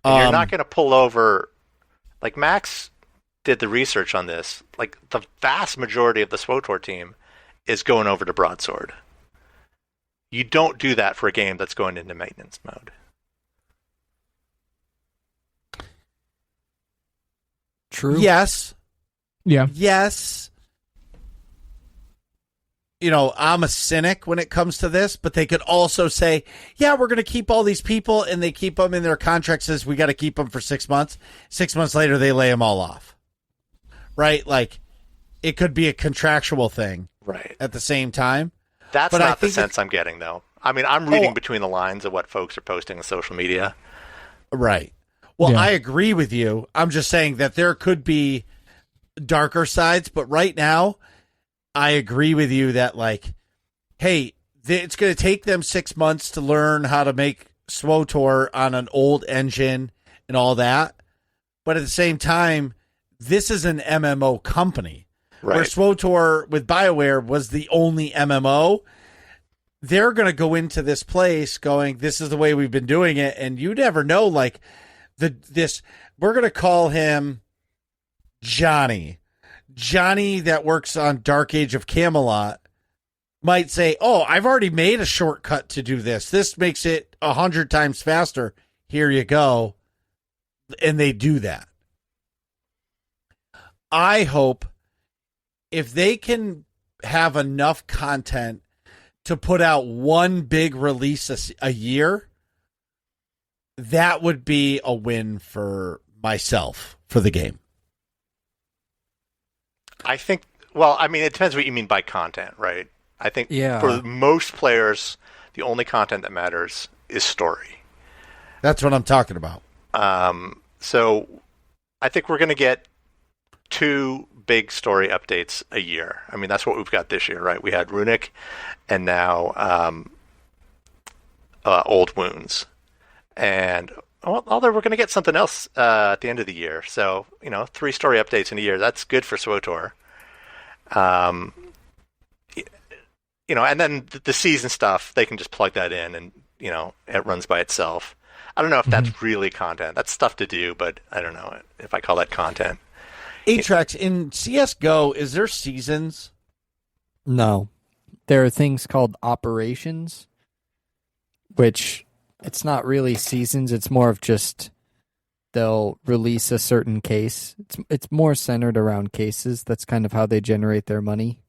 And you're not going to pull over, like Max did the research on this. Like, the vast majority of the SWTOR team is going over to Broadsword. You don't do that for a game that's going into maintenance mode. True. Yes. Yeah. Yes. I'm a cynic when it comes to this, but they could also say, yeah, we're going to keep all these people, and they keep them in their contract says we got to keep them for 6 months. 6 months later, they lay them all off. Right? Like, it could be a contractual thing. Right. At the same time. That's not the sense I'm getting, though. I mean, I'm reading between the lines of what folks are posting on social media. Right. Well, I agree with you. I'm just saying that there could be darker sides, but right now, I agree with you that, like, hey, it's going to take them 6 months to learn how to make SWTOR on an old engine and all that. But at the same time, this is an MMO company. Right. Where SWTOR with BioWare was the only MMO. They're going to go into this place going, this is the way we've been doing it. And you never know, like, we're going to call him Johnny. Johnny that works on Dark Age of Camelot might say, oh, I've already made a shortcut to do this. This makes it 100 times faster. Here you go. And they do that. I hope if they can have enough content to put out one big release a year, that would be a win for myself for the game. I think, well, I mean, it depends what you mean by content, right? I think for most players, the only content that matters is story. That's what I'm talking about. So I think we're going to get 2 big story updates a year. I mean, that's what we've got this year, right? We had Runic and now Old Wounds. And although we're going to get something else at the end of the year. So, 3 story updates in a year. That's good for SWTOR. And then the season stuff, they can just plug that in and, it runs by itself. I don't know if that's really content. That's stuff to do, but I don't know if I call that content. Atrax, in CSGO, is there seasons? No. There are things called operations, which it's not really seasons. It's more of just they'll release a certain case. It's more centered around cases. That's kind of how they generate their money,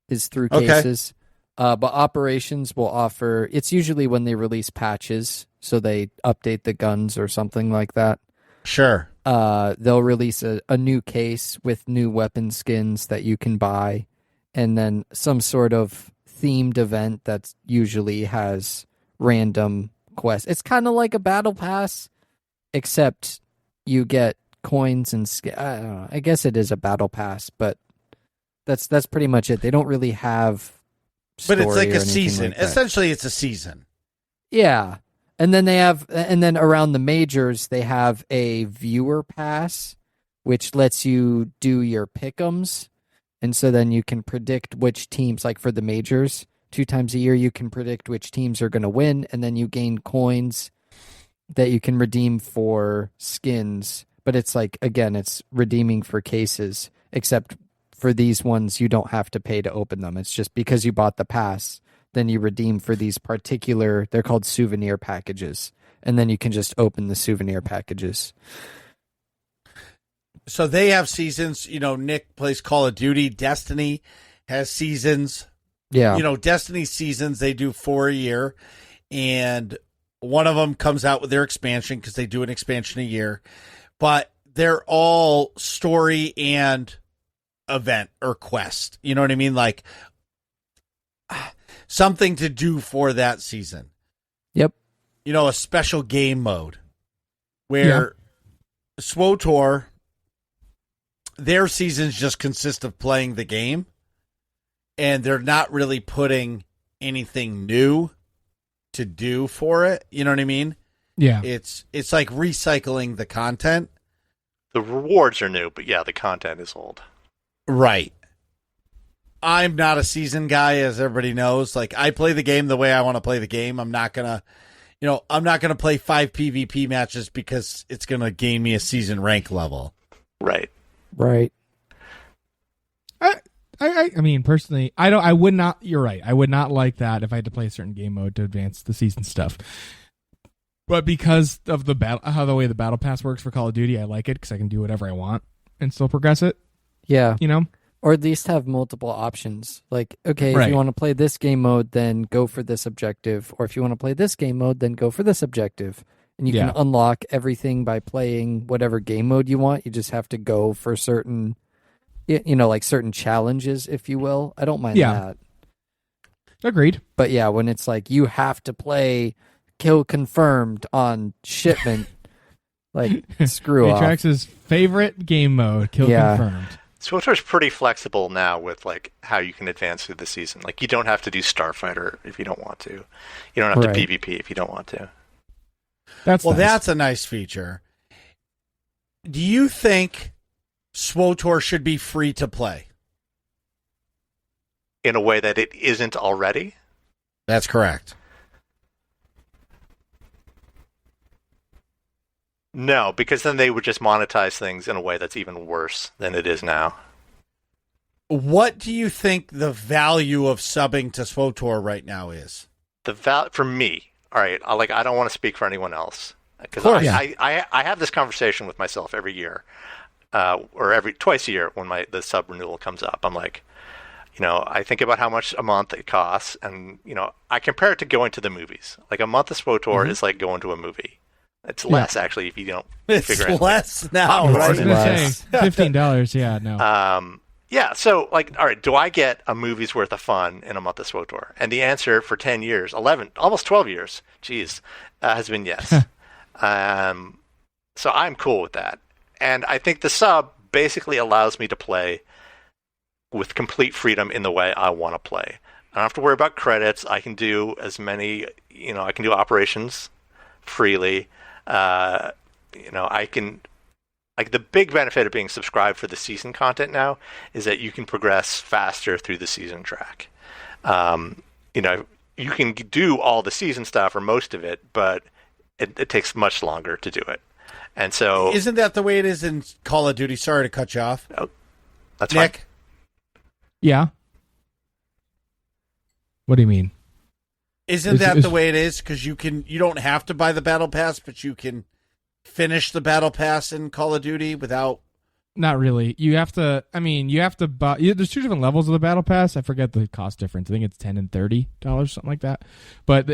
is through cases. But operations will offer, it's usually when they release patches, so they update the guns or something like that. Sure. They'll release a new case with new weapon skins that you can buy, and then some sort of themed event that usually has random quests. It's kind of like a battle pass, except you get coins and skins. I don't know. I guess it is a battle pass, but that's pretty much it. They don't really have story. But it's like or a season. like that. Essentially, it's a season. Yeah. And then around the majors, they have a viewer pass, which lets you do your pick'ems. And so then you can predict which teams, like for the majors, 2 times a year, you can predict which teams are going to win. And then you gain coins that you can redeem for skins. But it's like, again, it's redeeming for cases, except for these ones, you don't have to pay to open them. It's just because you bought the pass, then you redeem for these particular, they're called souvenir packages. And then you can just open the souvenir packages. So they have seasons. Nick plays Call of Duty. Destiny has seasons. Yeah. Destiny seasons, they do 4 a year. And one of them comes out with their expansion because they do an expansion a year. But they're all story and event or quest. You know what I mean? Like something to do for that season. Yep. A special game mode where SWTOR, their seasons just consist of playing the game, and they're not really putting anything new to do for it. You know what I mean? Yeah. It's like recycling the content. The rewards are new, but yeah, the content is old. Right. I'm not a season guy, as everybody knows. Like, I play the game the way I want to play the game. I'm not gonna play 5 PvP matches because it's gonna gain me a season rank level. Right. Right. I mean, personally, I would not, you're right. I would not like that if I had to play a certain game mode to advance the season stuff. But because of the way the battle pass works for Call of Duty, I like it because I can do whatever I want and still progress it. Yeah. Or at least have multiple options. Like, okay, right. If you want to play this game mode, then go for this objective. Or if you want to play this game mode, then go for this objective. And you can unlock everything by playing whatever game mode you want. You just have to go for certain, like certain challenges, if you will. I don't mind that. Agreed. But yeah, when it's like you have to play kill confirmed on shipment, like screw off. Atrax's favorite game mode, kill confirmed. SWTOR is pretty flexible now with like how you can advance through the season. Like you don't have to do Starfighter if you don't want to. You don't have Right. to PvP if you don't want to. That's Well, nice. that's a nice feature. Do you think SWTOR should be free to play? In a way that it isn't already. That's correct. No, because then they would just monetize things in a way that's even worse than it is now. What do you think the value of subbing to SWTOR right now is? For me, all right, I don't want to speak for anyone else because Of course. I have this conversation with myself every year, or twice a year when the sub renewal comes up. I'm like, I think about how much a month it costs, and I compare it to going to the movies. Like a month of SWTOR is like going to a movie. It's less actually if you don't figure it out. It's less now, I was right? going to Less. say $15. Yeah, no. Yeah, so all right, do I get a movie's worth of fun in a month of SWTOR? And the answer for 10 years, 11, almost 12 years, has been yes. So I'm cool with that. And I think the sub basically allows me to play with complete freedom in the way I want to play. I don't have to worry about credits. I can do as many, I can do operations freely. I can, like, the big benefit of being subscribed for the season content now is that you can progress faster through the season track. You can do all the season stuff or most of it, but it takes much longer to do it. And so, Isn't that the way it is in Call of Duty? Sorry to cut you off. that's Nick, fine. Yeah. What do you mean? isn't that the way it is? Because you don't have to buy the battle pass, but you can finish the battle pass in Call of Duty without. Not really. You have to. I mean, you have to buy. There's two different levels of the battle pass. I forget the cost difference. I think it's $10 and $30, something like that. But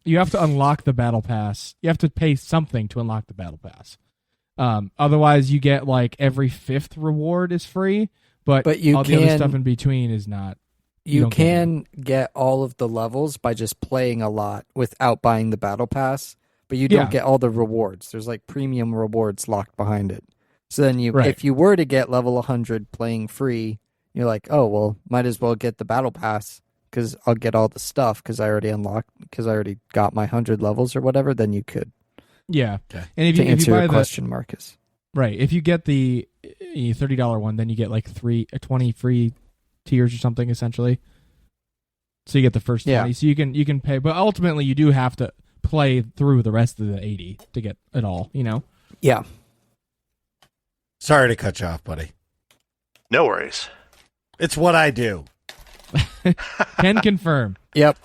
you have to unlock the battle pass. You have to pay something to unlock the battle pass. Otherwise, you get like every fifth reward is free, but you all the other can- stuff in between is not. You don't get can get all of the levels by just playing a lot without buying the battle pass, but you don't Yeah. get all the rewards. There's like premium rewards locked behind it. So then Right. if you were to get level 100 playing free, you're like, oh, well, might as well get the battle pass because I'll get all the stuff because I already got my 100 levels or whatever, then you could. Yeah. Okay. And if To you answer buy your the question, Marcus. right, if you get the $30 one, then you get like 20 free tiers or something essentially. So you get the first 20. Yeah. So you can pay, but ultimately you do have to play through the rest of the 80 to get it all, Yeah. Sorry to cut you off, buddy. No worries. It's what I do. Can confirm. Yep.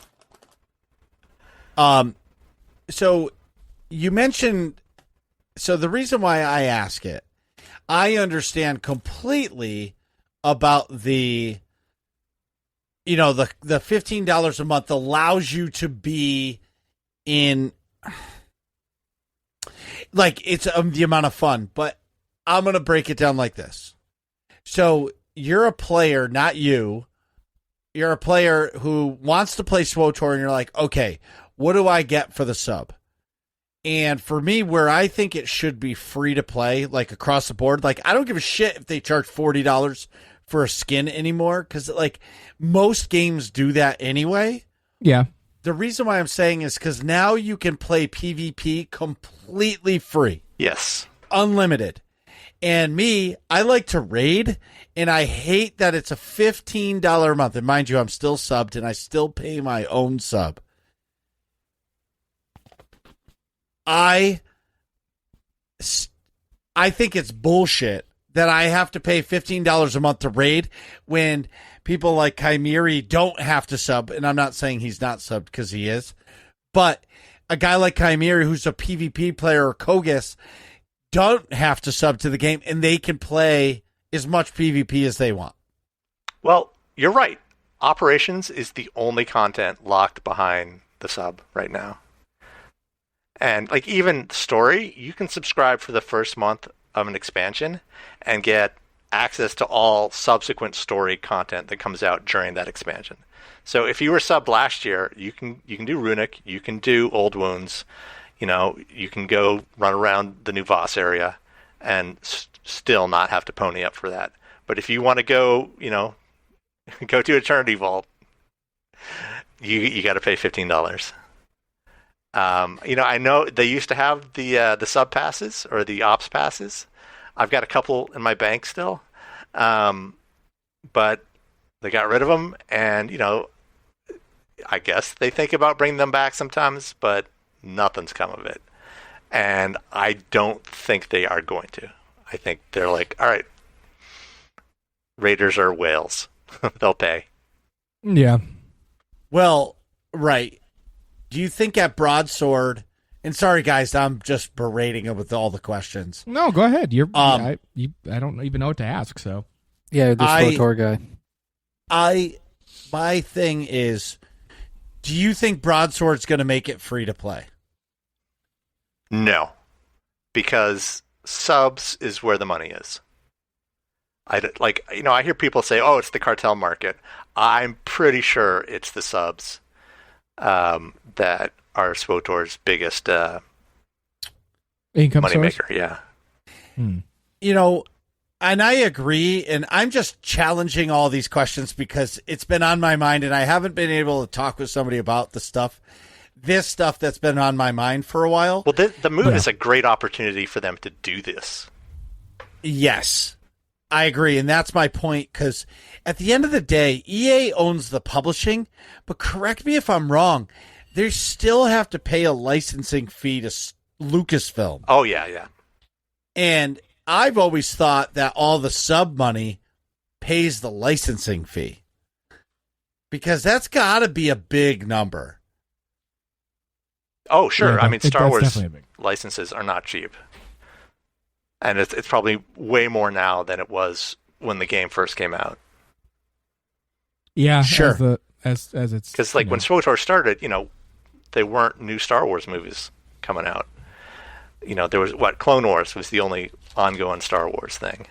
So you mentioned. So the reason why I ask it, I understand completely about the. The $15 a month allows you to be in. Like it's the amount of fun, but I'm going to break it down like this. So you're a player, not you. You're a player who wants to play SWTOR, and you're like, okay, what do I get for the sub? And for me, where I think it should be free to play, like across the board, like I don't give a shit if they charge $40 for a skin anymore, because like most games do that anyway. Yeah. The reason why I'm saying is because now you can play PvP completely free. Yes. Unlimited. And me, I like to raid, and I hate that it's a $15 a month. And mind you, I'm still subbed, and I still pay my own sub. I think it's bullshit that I have to pay $15 a month to raid when people like Chimeri don't have to sub. And I'm not saying he's not subbed because he is. But a guy like Chimeri, who's a PvP player, or Kogus, don't have to sub to the game, and they can play as much PvP as they want. Well, you're right. Operations is the only content locked behind the sub right now. And like even story, you can subscribe for the first month of an expansion and get access to all subsequent story content that comes out during that expansion. So if you were subbed last year, you can do Runic, you can do Old Wounds, you can go run around the new Voss area and still not have to pony up for that. But if you want to go, go to Eternity Vault, you got to pay $15. I know they used to have the sub passes or the ops passes. I've got a couple in my bank still, but they got rid of them, and I guess they think about bringing them back sometimes, but nothing's come of it. And I don't think they are going to. I think they're like, all right, Raiders are whales. They'll pay. Yeah. Well, right. Do you think at Broadsword, and sorry guys, I'm just berating him with all the questions. No, go ahead. I don't even know what to ask, so. Yeah, the SWTOR guy. My thing is, do you think Broadsword's going to make it free to play? No, because subs is where the money is. I hear people say, "Oh, it's the cartel market." I'm pretty sure it's the subs that are SWTOR's biggest income moneymaker. source? Yeah. And I agree, and I'm just challenging all these questions because it's been on my mind, and I haven't been able to talk with somebody about this stuff that's been on my mind for a while. Well, the move is a great opportunity for them to do this. Yes, I agree, and that's my point, because at the end of the day, EA owns the publishing, but correct me if I'm wrong, they still have to pay a licensing fee to Lucasfilm. Oh, yeah. And I've always thought that all the sub money pays the licensing fee, because that's got to be a big number. Oh, sure. Yeah, Star Wars big. licenses are not cheap. And it's probably way more now than it was when the game first came out. Yeah, sure. As it's because when SWTOR started, they weren't new Star Wars movies coming out. There was Clone Wars was the only ongoing Star Wars thing.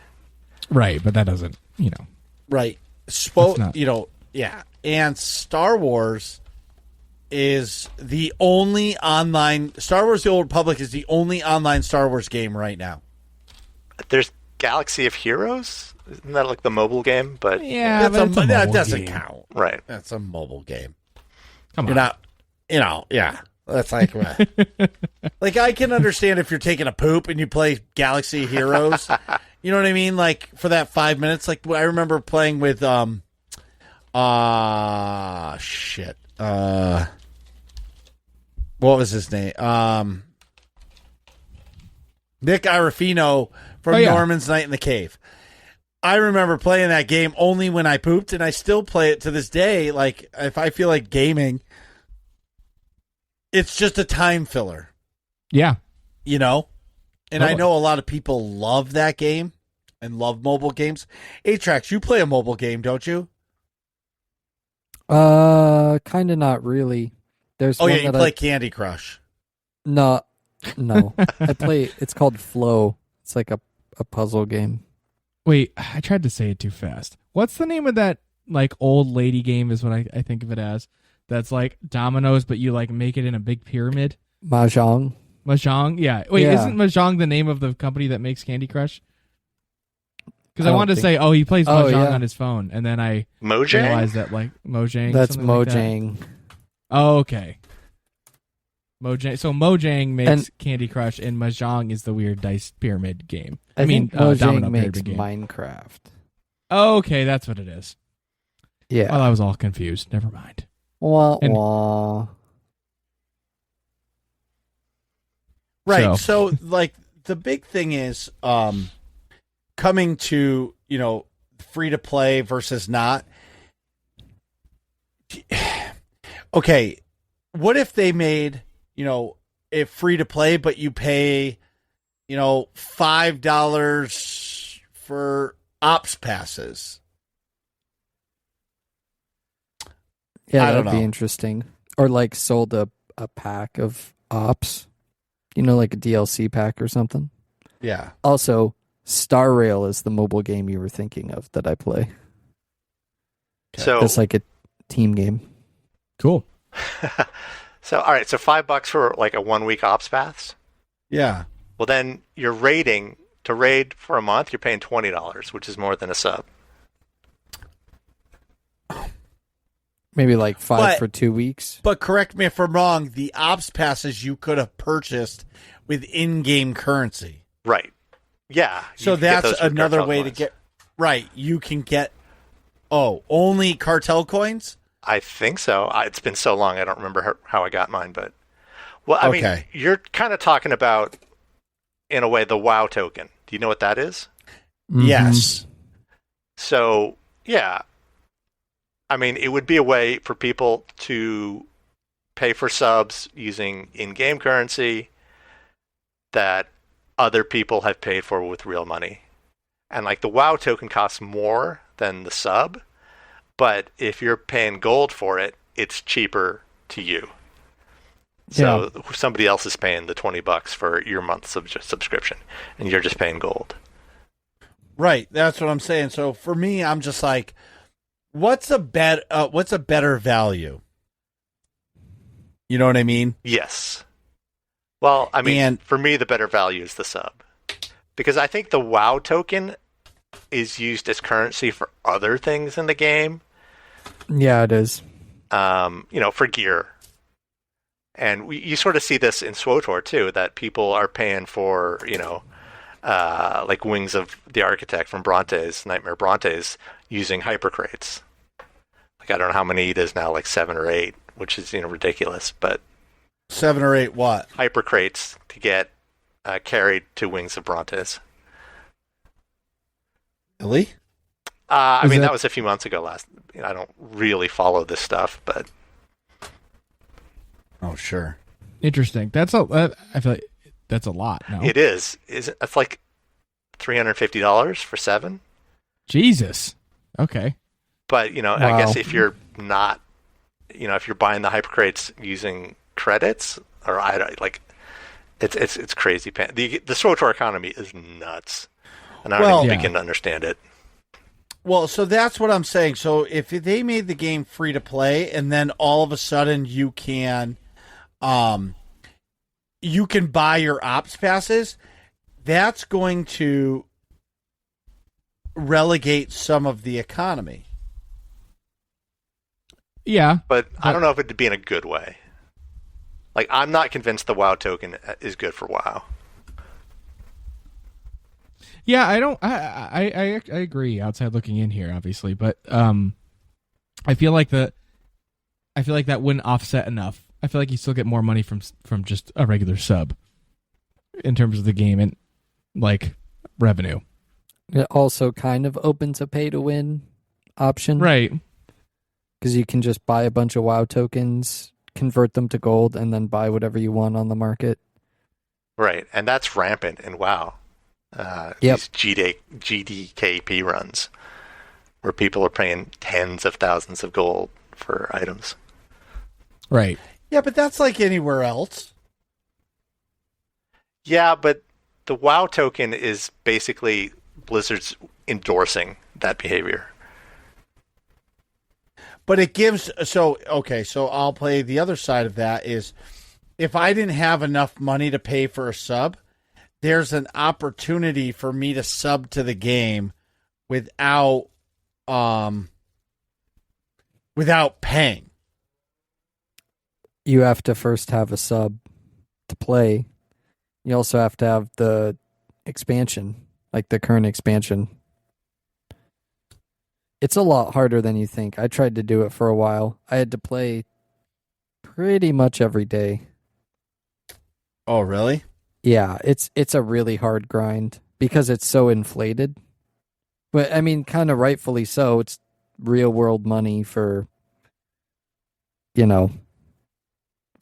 Right, but that doesn't, Right. Yeah. And Star Wars is the only online Star Wars: The Old Republic is the only online Star Wars game right now. There's Galaxy of Heroes. Isn't that like the mobile game? But yeah, that doesn't count. Right. That's a mobile game. Come on. You're not, yeah. That's like, like I can understand if you're taking a poop and you play Galaxy of Heroes. You know what I mean? Like for that 5 minutes. Like I remember playing with what was his name? Nick Arafino from Norman's Night in the Cave. I remember playing that game only when I pooped, and I still play it to this day. Like, if I feel like gaming, it's just a time filler. Yeah. And I know a lot of people love that game and love mobile games. A-Trax, you play a mobile game, don't you? Kind of not really. There's you play Candy Crush. No. I play, it's called Flow. It's like a puzzle game. Wait, I tried to say it too fast. What's the name of that old lady game is what I think of it as? That's like dominoes, but you make it in a big pyramid? Mahjong. Mahjong? Yeah. Wait, isn't Mahjong the name of the company that makes Candy Crush? Because I wanted to say, he plays Mahjong on his phone, and then I realized that Mojang. That's Mojang. Oh, okay. Mojang. So Mojang makes Candy Crush, and Mahjong is the weird dice pyramid game. I mean, domino Mojang makes pyramid game. Minecraft. Oh, okay, that's what it is. Yeah. Well, I was all confused. Never mind. Wah. Right. So the big thing is coming to, free to play versus not. Okay. What if they made, it free to play, but you pay, $5 for ops passes? Yeah, that'd be interesting. Or sold a pack of ops, like a DLC pack or something. Yeah. Also, Star Rail is the mobile game you were thinking of that I play. So it's like a team game. Cool. So all right, so $5 for a 1 week ops pass. Yeah. Well, then your rating To raid for a month, you're paying $20, which is more than a sub. Maybe like 5 for 2 weeks. But correct me if I'm wrong, the ops passes you could have purchased with in-game currency. Right. Yeah. So that's another way to get... Right. You can get... Oh, only cartel coins? I think so. It's been so long, I don't remember how I got mine, but... Well, I mean, you're kind of talking about, in a way, the WoW token. Do you know what that is? Mm-hmm. Yes. So, yeah. I mean, it would be a way for people to pay for subs using in-game currency that other people have paid for with real money. And like the WoW token costs more than the sub, but if you're paying gold for it, it's cheaper to you. So somebody else is paying the $20 for your month subscription, and you're just paying gold. Right, that's what I'm saying. So for me, I'm just like, what's a better value? You know what I mean? Yes. Well, I mean, for me, the better value is the sub, because I think the WoW token is used as currency for other things in the game. Yeah, it is. For gear. And you sort of see this in SWTOR too, that people are paying for, like Wings of the Architect from Brontes, Nightmare Brontes, using hypercrates. Like, I don't know how many it is now, like 7 or 8, which is, ridiculous, but... 7 or 8 what? Hypercrates to get carried to Wings of Brontes. Really? That was a few months ago I don't really follow this stuff, but... Oh, sure. Interesting. I feel like that's a lot. No? It is. It's like $350 for 7. Jesus. Okay. But, Wow. I guess if you're not, if you're buying the hypercrates using credits, or it's crazy. The SWTOR economy is nuts. And I don't even begin to understand it. Well, so that's what I'm saying. So if they made the game free to play, and then all of a sudden you can buy your ops passes, that's going to relegate some of the economy. Yeah. But I don't know if it'd be in a good way. Like, I'm not convinced the WoW token is good for WoW. Yeah, I agree. Outside looking in here, obviously, but I feel like that wouldn't offset enough. I feel like you still get more money from just a regular sub in terms of the game and like revenue. It also kind of opens a pay to win option, right? Because you can just buy a bunch of WoW tokens, convert them to gold, and then buy whatever you want on the market. Right, and that's rampant in WoW. These GDKP runs, where people are paying tens of thousands of gold for items. Right. Yeah, but that's like anywhere else. Yeah, but the WoW token is basically Blizzard's endorsing that behavior. But it gives... So I'll play the other side of that is, if I didn't have enough money to pay for a sub, there's an opportunity for me to sub to the game without paying. You have to first have a sub to play. You also have to have the expansion, like the current expansion. It's a lot harder than you think. I tried to do it for a while. I had to play pretty much every day. Oh, really? Yeah, it's a really hard grind because it's so inflated. But I mean, kind of rightfully so. It's real world money for,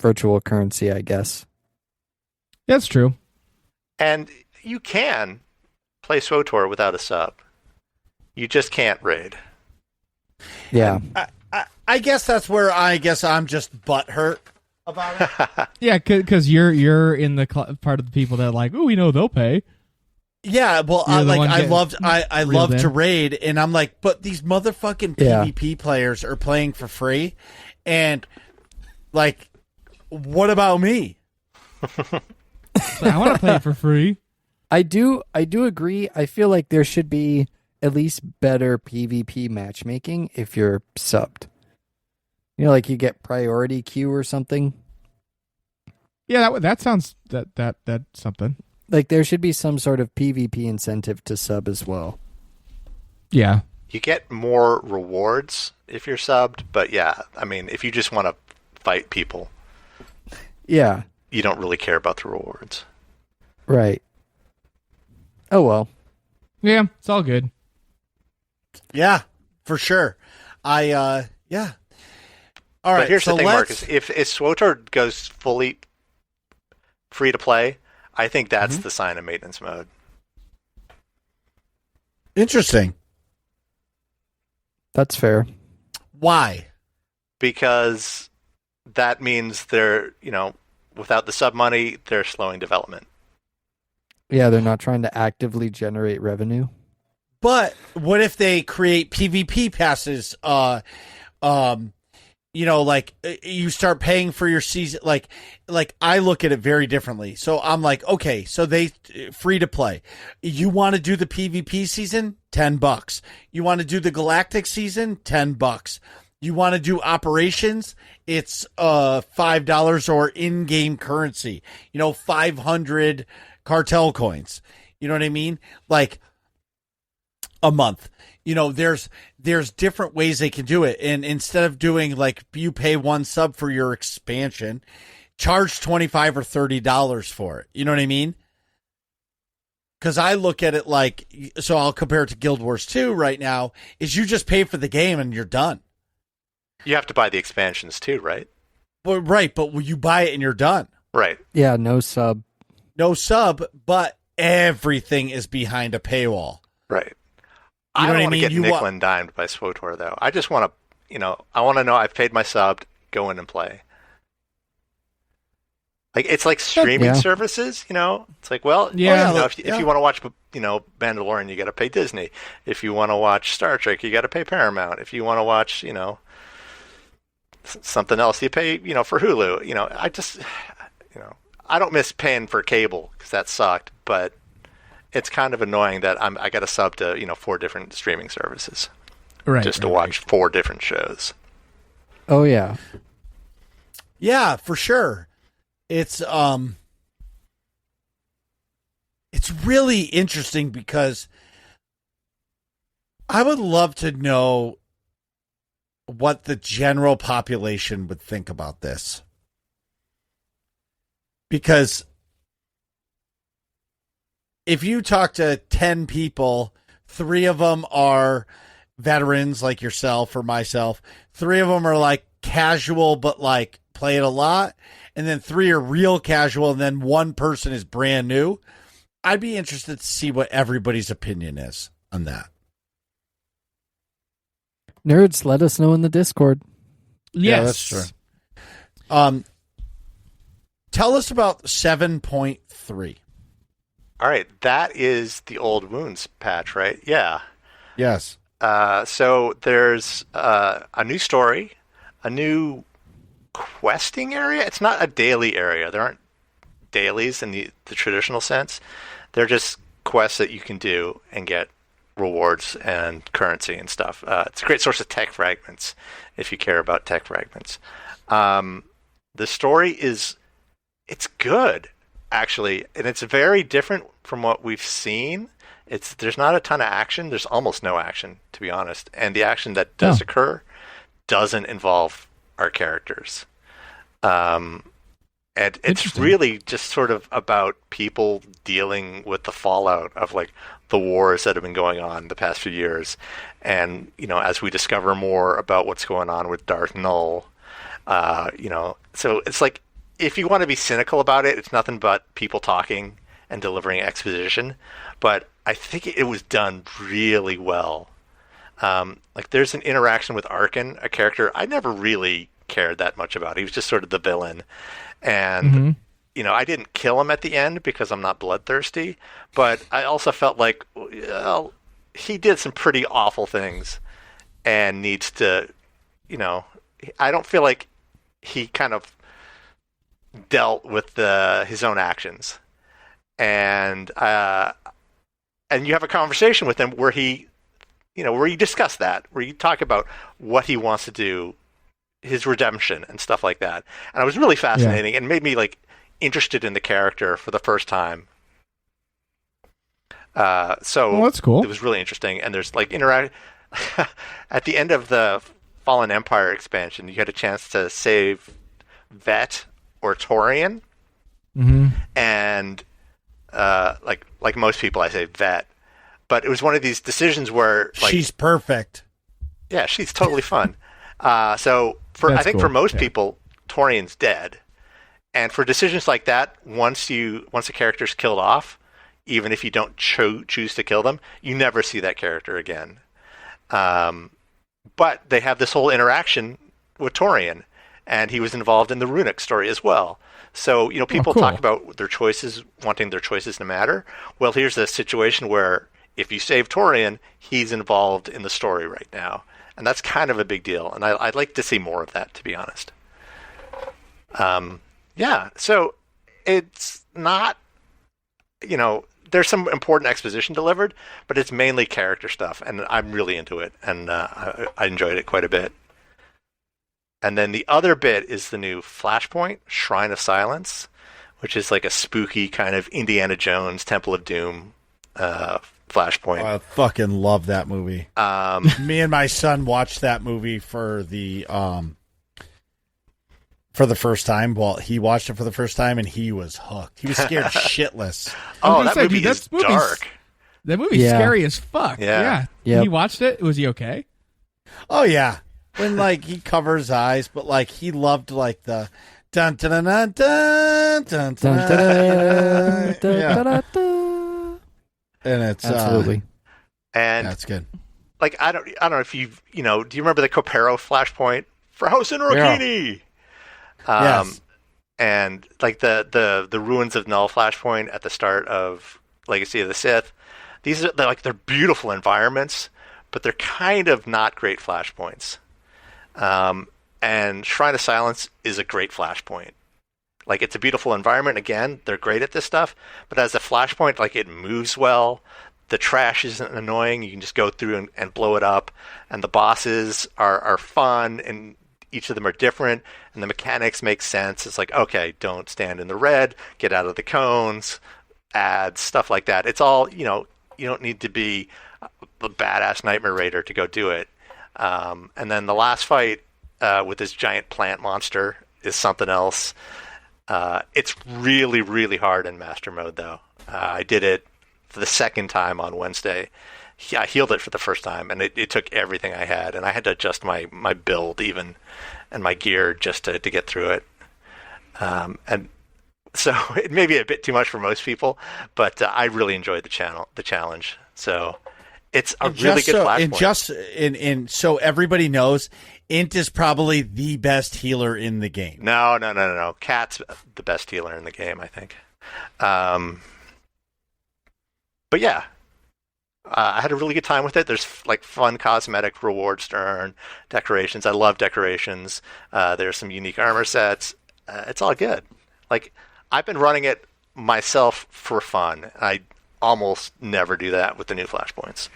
virtual currency, I guess. That's true. And you can play SWTOR without a sub. You just can't raid. Yeah. I guess that's where I'm just butthurt about it. Yeah, because you're in the part of the people that are like, oh, we know they'll pay. Yeah, well, I love to raid, and I'm like, but these motherfucking PvP players are playing for free, and like, what about me? I want to play for free. I do agree. I feel like there should be at least better PvP matchmaking if you're subbed. You know, like you get priority queue or something. Yeah, that sounds that's something. Like there should be some sort of PvP incentive to sub as well. Yeah. You get more rewards if you're subbed, but yeah, I mean, if you just want to fight people, Yeah. you don't really care about the rewards. Right. Oh well. Yeah, it's all good. Yeah, for sure. Yeah. All right. But here's so the thing, let's- Marcus. If SWTOR goes fully free to play, I think that's the sign of maintenance mode. Interesting. That's fair. Why? Because that means they're, without the sub money, they're slowing development. Yeah, they're not trying to actively generate revenue. But what if they create PvP passes? Like you start paying for your season. Like I look at it very differently. So I'm like, okay, so they free to play. You want to do the PvP season? $10. You want to do the Galactic season? $10. You want to do operations? It's $5 or in-game currency. 500 cartel coins. You know what I mean? Like a month. There's different ways they can do it. And instead of doing like you pay one sub for your expansion, charge $25 or $30 for it. You know what I mean? Because I look at it like, so I'll compare it to Guild Wars 2 right now, is you just pay for the game and you're done. You have to buy the expansions too, right? But you buy it and you're done. Right. Yeah, no sub. No sub, but everything is behind a paywall. Right. You know I what don't I want to mean? get You nickel wa- and dimed by SWTOR, though. I just want to, I want to know I've paid my sub, go in and play. Like, it's like streaming Yeah. services, It's like, well, Yeah. if you want to watch, Mandalorian, you got to pay Disney. If you want to watch Star Trek, you got to pay Paramount. If you want to watch, something else, you pay, for Hulu. I just, I don't miss paying for cable because that sucked, but it's kind of annoying that I got a sub to 4 different streaming services Right. just to watch 4 different shows. Oh yeah. Yeah, for sure. It's really interesting because I would love to know what the general population would think about this. Because if you talk to 10 people, 3 of them are veterans like yourself or myself. 3 of them are like casual, but like play it a lot. And then 3 are real casual. And then 1 person is brand new. I'd be interested to see what everybody's opinion is on that. Nerds, let us know in the Discord. Yes. Yeah, that's true. Tell us about 7.3. All right, that is the old wounds patch, right? Yeah. Yes. So there's a new story, a new questing area. It's not a daily area. There aren't dailies in the traditional sense. They're just quests that you can do and get rewards and currency and stuff. It's a great source of tech fragments if you care about tech fragments. The story it's good, actually, and it's very different from what we've seen. There's not a ton of action. There's almost no action, to be honest. And the action that does occur doesn't involve our characters. And it's really just sort of about people dealing with the fallout of like the wars that have been going on the past few years. And, as we discover more about what's going on with Darth Null, so it's like, if you want to be cynical about it, it's nothing but people talking and delivering exposition. But I think it was done really well. Like there's an interaction with Arkin, a character I never really cared that much about. He was just sort of the villain. And, I didn't kill him at the end because I'm not bloodthirsty. But I also felt like, well, he did some pretty awful things and needs to, I don't feel like he kind of dealt with his own actions. and you have a conversation with him where where you discuss that, where you talk about what he wants to do, his redemption and stuff like that. And it was really fascinating and made me like interested in the character for the first time. So that's cool. It was really interesting. And there's like at the end of the Fallen Empire expansion, you had a chance to save Vet or Torian. Mm-hmm. And like most people, I say Vet. But it was one of these decisions where like, she's perfect. Yeah, she's totally fun. I think for most people, Torian's dead. And for decisions like that, once a character's killed off, even if you don't choose to kill them, you never see that character again. But they have this whole interaction with Torian, and he was involved in the Runic story as well. So, people talk about their choices, wanting their choices to matter. Well, here's a situation where if you save Torian, he's involved in the story right now. And that's kind of a big deal. And I'd like to see more of that, to be honest. So it's not, there's some important exposition delivered, but it's mainly character stuff. And I'm really into it. And I enjoyed it quite a bit. And then the other bit is the new Flashpoint, Shrine of Silence, which is like a spooky kind of Indiana Jones, Temple of Doom Flashpoint. I fucking love that movie. Me and my son watched that movie for the first time. Well, he watched it for the first time, and he was hooked. He was scared shitless. That movie is dark. That movie's scary as fuck. Yeah. Yep. He watched it. Was he okay? Oh, yeah. When, like, he covers his eyes, but, like, he loved, like, the dun dun dun dun dun dun dun. And it's absolutely, and that's good. Like I don't know if do you remember the Copero Flashpoint for House in Rokini? Yeah. Yes. And like the Ruins of Null Flashpoint at the start of Legacy of the Sith. They're beautiful environments, but they're kind of not great flashpoints. And Shrine of Silence is a great flashpoint. Like, it's a beautiful environment. Again, they're great at this stuff. But as a flashpoint, like, it moves well. The trash isn't annoying. You can just go through and blow it up. And the bosses are fun, and each of them are different. And the mechanics make sense. It's like, okay, don't stand in the red. Get out of the cones. Ads, stuff like that. It's all, you don't need to be a badass Nightmare Raider to go do it. And then the last fight with this giant plant monster is something else. It's really, really hard in Master Mode, though. I did it for the second time on Wednesday. I healed it for the first time, and it took everything I had, and I had to adjust my build even and my gear just to get through it. And so it may be a bit too much for most people, but I really enjoyed the challenge. So it's a really good flashpoint. And so everybody knows, Int is probably the best healer in the game. No. Cat's the best healer in the game, I think. But yeah, I had a really good time with it. There's like fun cosmetic rewards to earn, decorations. I love decorations. There's some unique armor sets. It's all good. Like, I've been running it myself for fun. I almost never do that with the new flashpoints.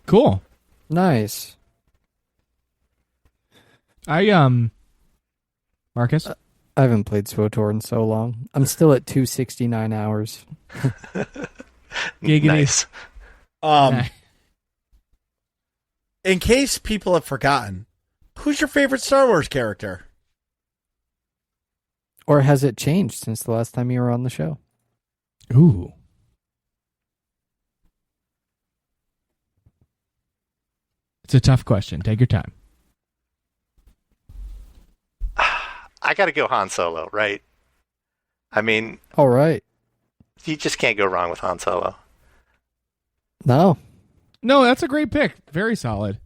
Cool. Nice. Marcus? I haven't played SWTOR in so long. I'm still at 269 hours. Nice. In case people have forgotten, who's your favorite Star Wars character? Or has it changed since the last time you were on the show? Ooh. It's a tough question. Take your time. I got to go Han Solo, right? I mean, all right. You just can't go wrong with Han Solo. No, that's a great pick. Very solid.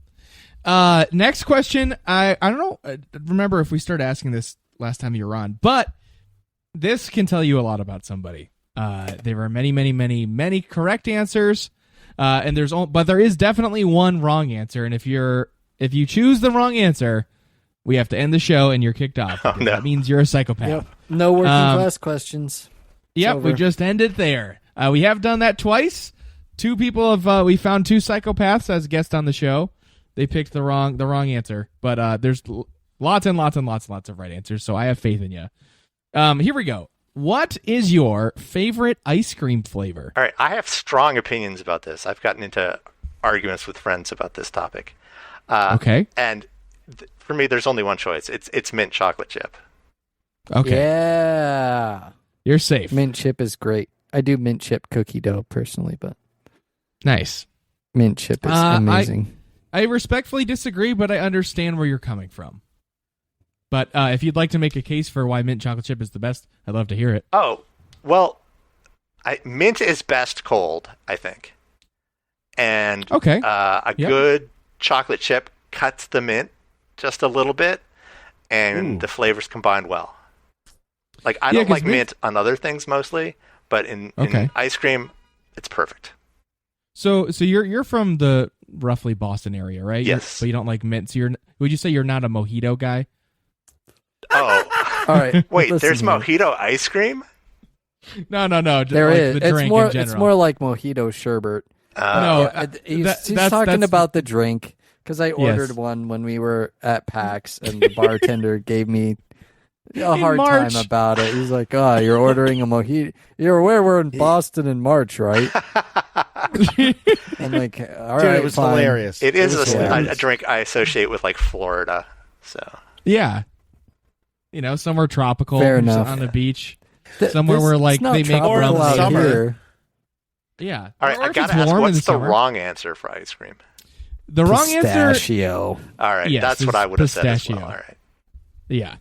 Next question. I don't know. Remember if we started asking this last time you were on, but this can tell you a lot about somebody. There are many correct answers, and but there is definitely one wrong answer. And if you choose the wrong answer, we have to end the show and you're kicked off. Oh, no. That means you're a psychopath. Yep. No working class questions. Yep, over. we just ended there. We have done that twice. Two people have we found two psychopaths as guests on the show. They picked the wrong answer, but there's lots and lots and lots and lots of right answers. So I have faith in you. Here we go. What is your favorite ice cream flavor? All right, I have strong opinions about this. I've gotten into arguments with friends about this topic. Okay. And for me, there's only one choice. It's mint chocolate chip. Okay. Yeah. You're safe. Mint chip is great. I do mint chip cookie dough personally, but Nice. mint chip is amazing. I respectfully disagree, but I understand where you're coming from. But if you'd like to make a case for why mint chocolate chip is the best, I'd love to hear it. Oh, well, mint is best cold, I think. And Okay. good chocolate chip cuts the mint just a little bit, and the flavors combine well. Like, I don't like mint on other things mostly, but in ice cream, it's perfect. So you're from the roughly Boston area, right? Yes. But you don't like mint. So would you say you're not a mojito guy? Oh. All right. Wait, listen there's here. mojito ice cream? No. There like is. The drink in general. It's more like mojito sherbet. No, He's that's talking about the drink because I ordered Yes. one when we were at PAX, and the bartender gave me a In hard March. time about it. He's like, "Oh, you're ordering a mojito. You're aware we're in Boston in March, right?" I'm like, "All Dude, right, it was fine." hilarious. It is was a hilarious. drink I associate with, like, Florida. So Yeah. Somewhere tropical, Fair just enough. on the beach. Th- Somewhere this- where, it's like, not they make tropical rum out summer. here. Yeah. all right, Or I if gotta it's ask, warm in what's the summer. wrong answer for ice cream? The wrong answer? Pistachio. All right, Yes, that's what it's I would have said as pistachio. well. All right. Yeah.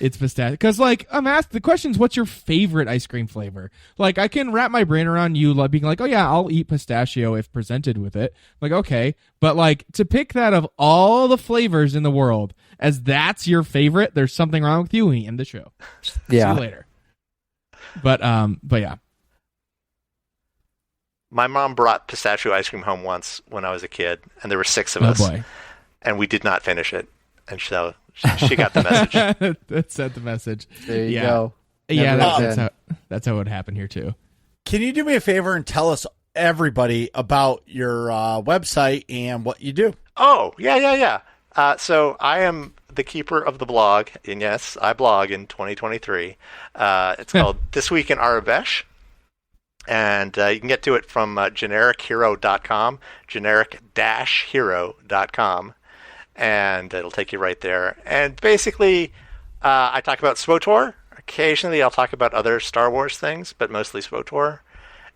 It's pistachio. Because, like, I'm asked, the question's what's your favorite ice cream flavor? Like, I can wrap my brain around you being like, oh, yeah, I'll eat pistachio if presented with it. Like, okay. But, like, to pick that of all the flavors in the world as that's your favorite, there's something wrong with you, and we end the show. See Yeah. you later. But yeah. My mom brought pistachio ice cream home once when I was a kid, and there were 6 of Oh, us, boy. and we did not finish it. And so she got the message. That sent the message. There you Yeah. go. Yeah, Never that's how it would happen here, too. Can you do me a favor and tell us, everybody, about your website and what you do? Oh, yeah. So I am the keeper of the blog, and yes, I blog in 2023. It's called This Week in Aurebesh, and you can get to it from generichero.com, generic-hero.com, and it'll take you right there. And basically, I talk about SWTOR. Occasionally, I'll talk about other Star Wars things, but mostly SWTOR.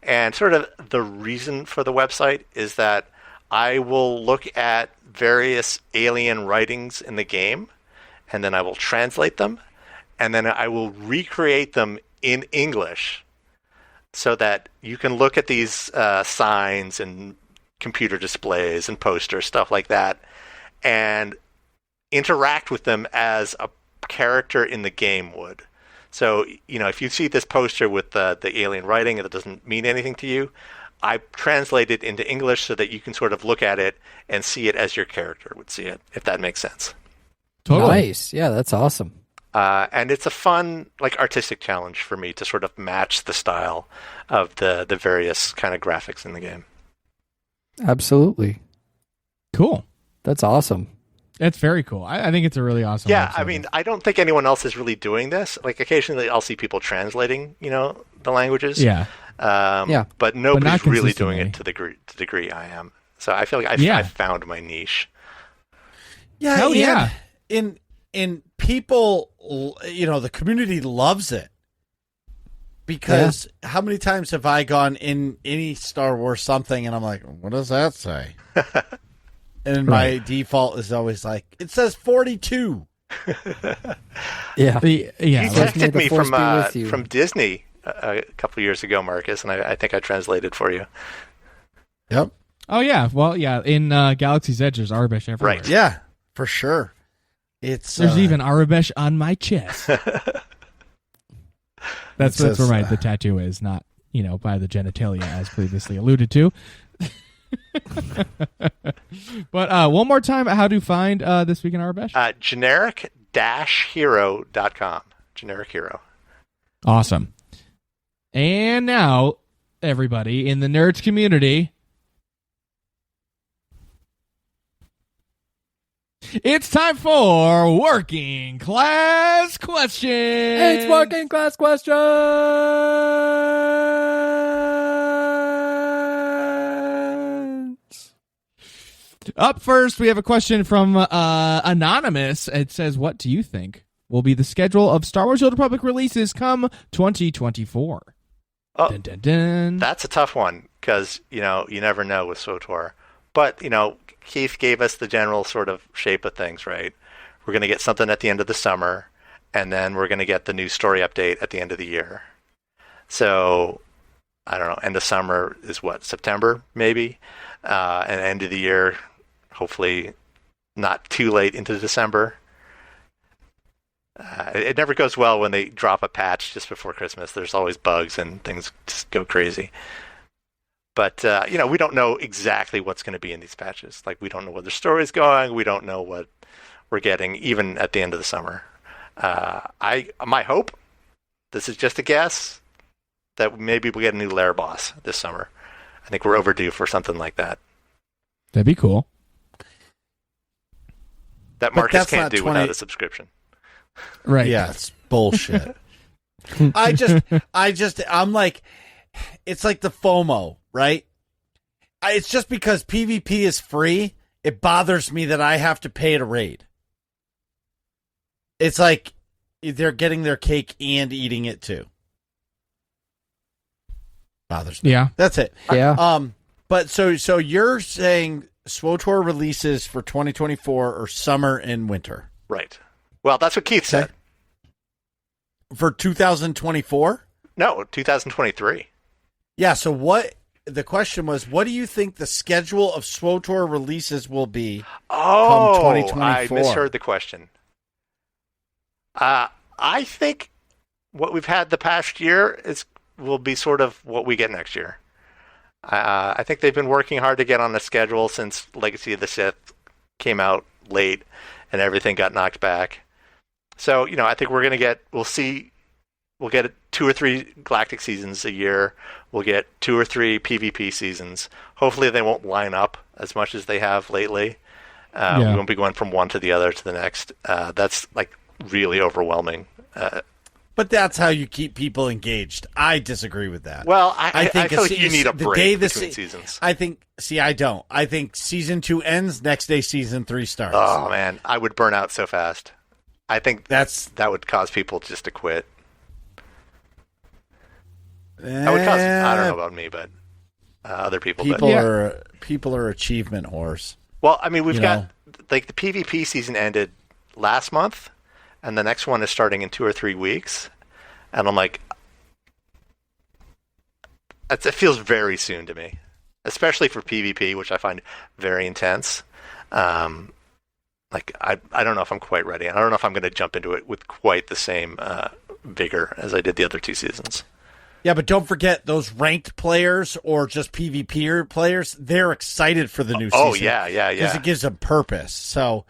And sort of the reason for the website is that I will look at various alien writings in the game, and then I will translate them, and then I will recreate them in English so that you can look at these signs and computer displays and posters, stuff like that, and interact with them as a character in the game would. So, if you see this poster with the alien writing and it doesn't mean anything to you, I translate it into English so that you can sort of look at it and see it as your character would see it, if that makes sense. Totally. Nice. Yeah, that's awesome. And it's a fun, like, artistic challenge for me to sort of match the style of the various kind of graphics in the game. Absolutely. Cool. That's awesome. That's very cool. I think it's a really awesome Yeah, website. I mean, I don't think anyone else is really doing this. Like, occasionally I'll see people translating, the languages. Yeah. But nobody's not really doing it consistently. to the degree I am. So I feel like I've found my niche. Yeah, Hell yeah. In people, the community loves it because how many times have I gone in any Star Wars something and I'm like, what does that say? And my default is always like, it says 42. Yeah. You May texted the me force be with you. from Disney a couple years ago, Marcus, and I think I translated for you. Yep. Oh, yeah. Well, yeah. In Galaxy's Edge, there's Aurebesh everywhere. Right. Yeah, for sure. There's even Aurebesh on my chest. That's It says, where the tattoo is, not, by the genitalia, as previously alluded to. But one more time, how to find This Week in Aurebesh? Generic-hero.com. Generic Hero. Awesome. And now, everybody in the nerds community, it's time for Working Class Questions. It's Working Class Questions. Up first, we have a question from Anonymous. It says, what do you think will be the schedule of Star Wars: The Old Republic releases come 2024? Oh, Dun, dun, dun. that's a tough one because, you never know with SWTOR. But, Keith gave us the general sort of shape of things, right? We're going to get something at the end of the summer, and then we're going to get the new story update at the end of the year. So, I don't know, end of summer is what, September, maybe? And end of the year, hopefully not too late into December. It never goes well when they drop a patch just before Christmas. There's always bugs and things just go crazy. But, we don't know exactly what's going to be in these patches. Like, we don't know where the story's going. We don't know what we're getting, even at the end of the summer. My hope, this is just a guess, that maybe we'll get a new Lair boss this summer. I think we're overdue for something like that. That'd be cool. That Marcus can't do without a subscription. Right. Yeah, it's bullshit. I'm like, it's like the FOMO, right? It's just because PvP is free, it bothers me that I have to pay to raid. It's like they're getting their cake and eating it too. Bothers me. Yeah. That's it. Yeah. But so you're saying SWTOR releases for 2024 or summer and winter? Right. Well, that's what Keith said. For 2024? No, 2023. Yeah, so the question was, what do you think the schedule of SWTOR releases will be come 2024? I misheard the question. I think what we've had the past year will be sort of what we get next year. I think they've been working hard to get on the schedule since Legacy of the Sith came out late and everything got knocked back. So, I think we'll get 2 or 3 Galactic seasons a year. We'll get 2 or 3 PvP seasons. Hopefully they won't line up as much as they have lately. We won't be going from one to the other to the next. That's like really overwhelming. But that's how you keep people engaged. I disagree with that. Well, I feel like you need a break between seasons. I don't. I think season 2 ends, next day season 3 starts. Oh, man. I would burn out so fast. I think that would cause people just to quit. That would cause, I don't know about me, but other people. People are achievement whores. Well, I mean, we've got, like, the PvP season ended last month, and the next one is starting in 2 or 3 weeks. And I'm like, it feels very soon to me, especially for PvP, which I find very intense. I don't know if I'm quite ready. I don't know if I'm going to jump into it with quite the same vigor as I did the other 2 seasons. Yeah, but don't forget those ranked players or just PvP players, they're excited for the new season. Oh, yeah. Because it gives them purpose. So,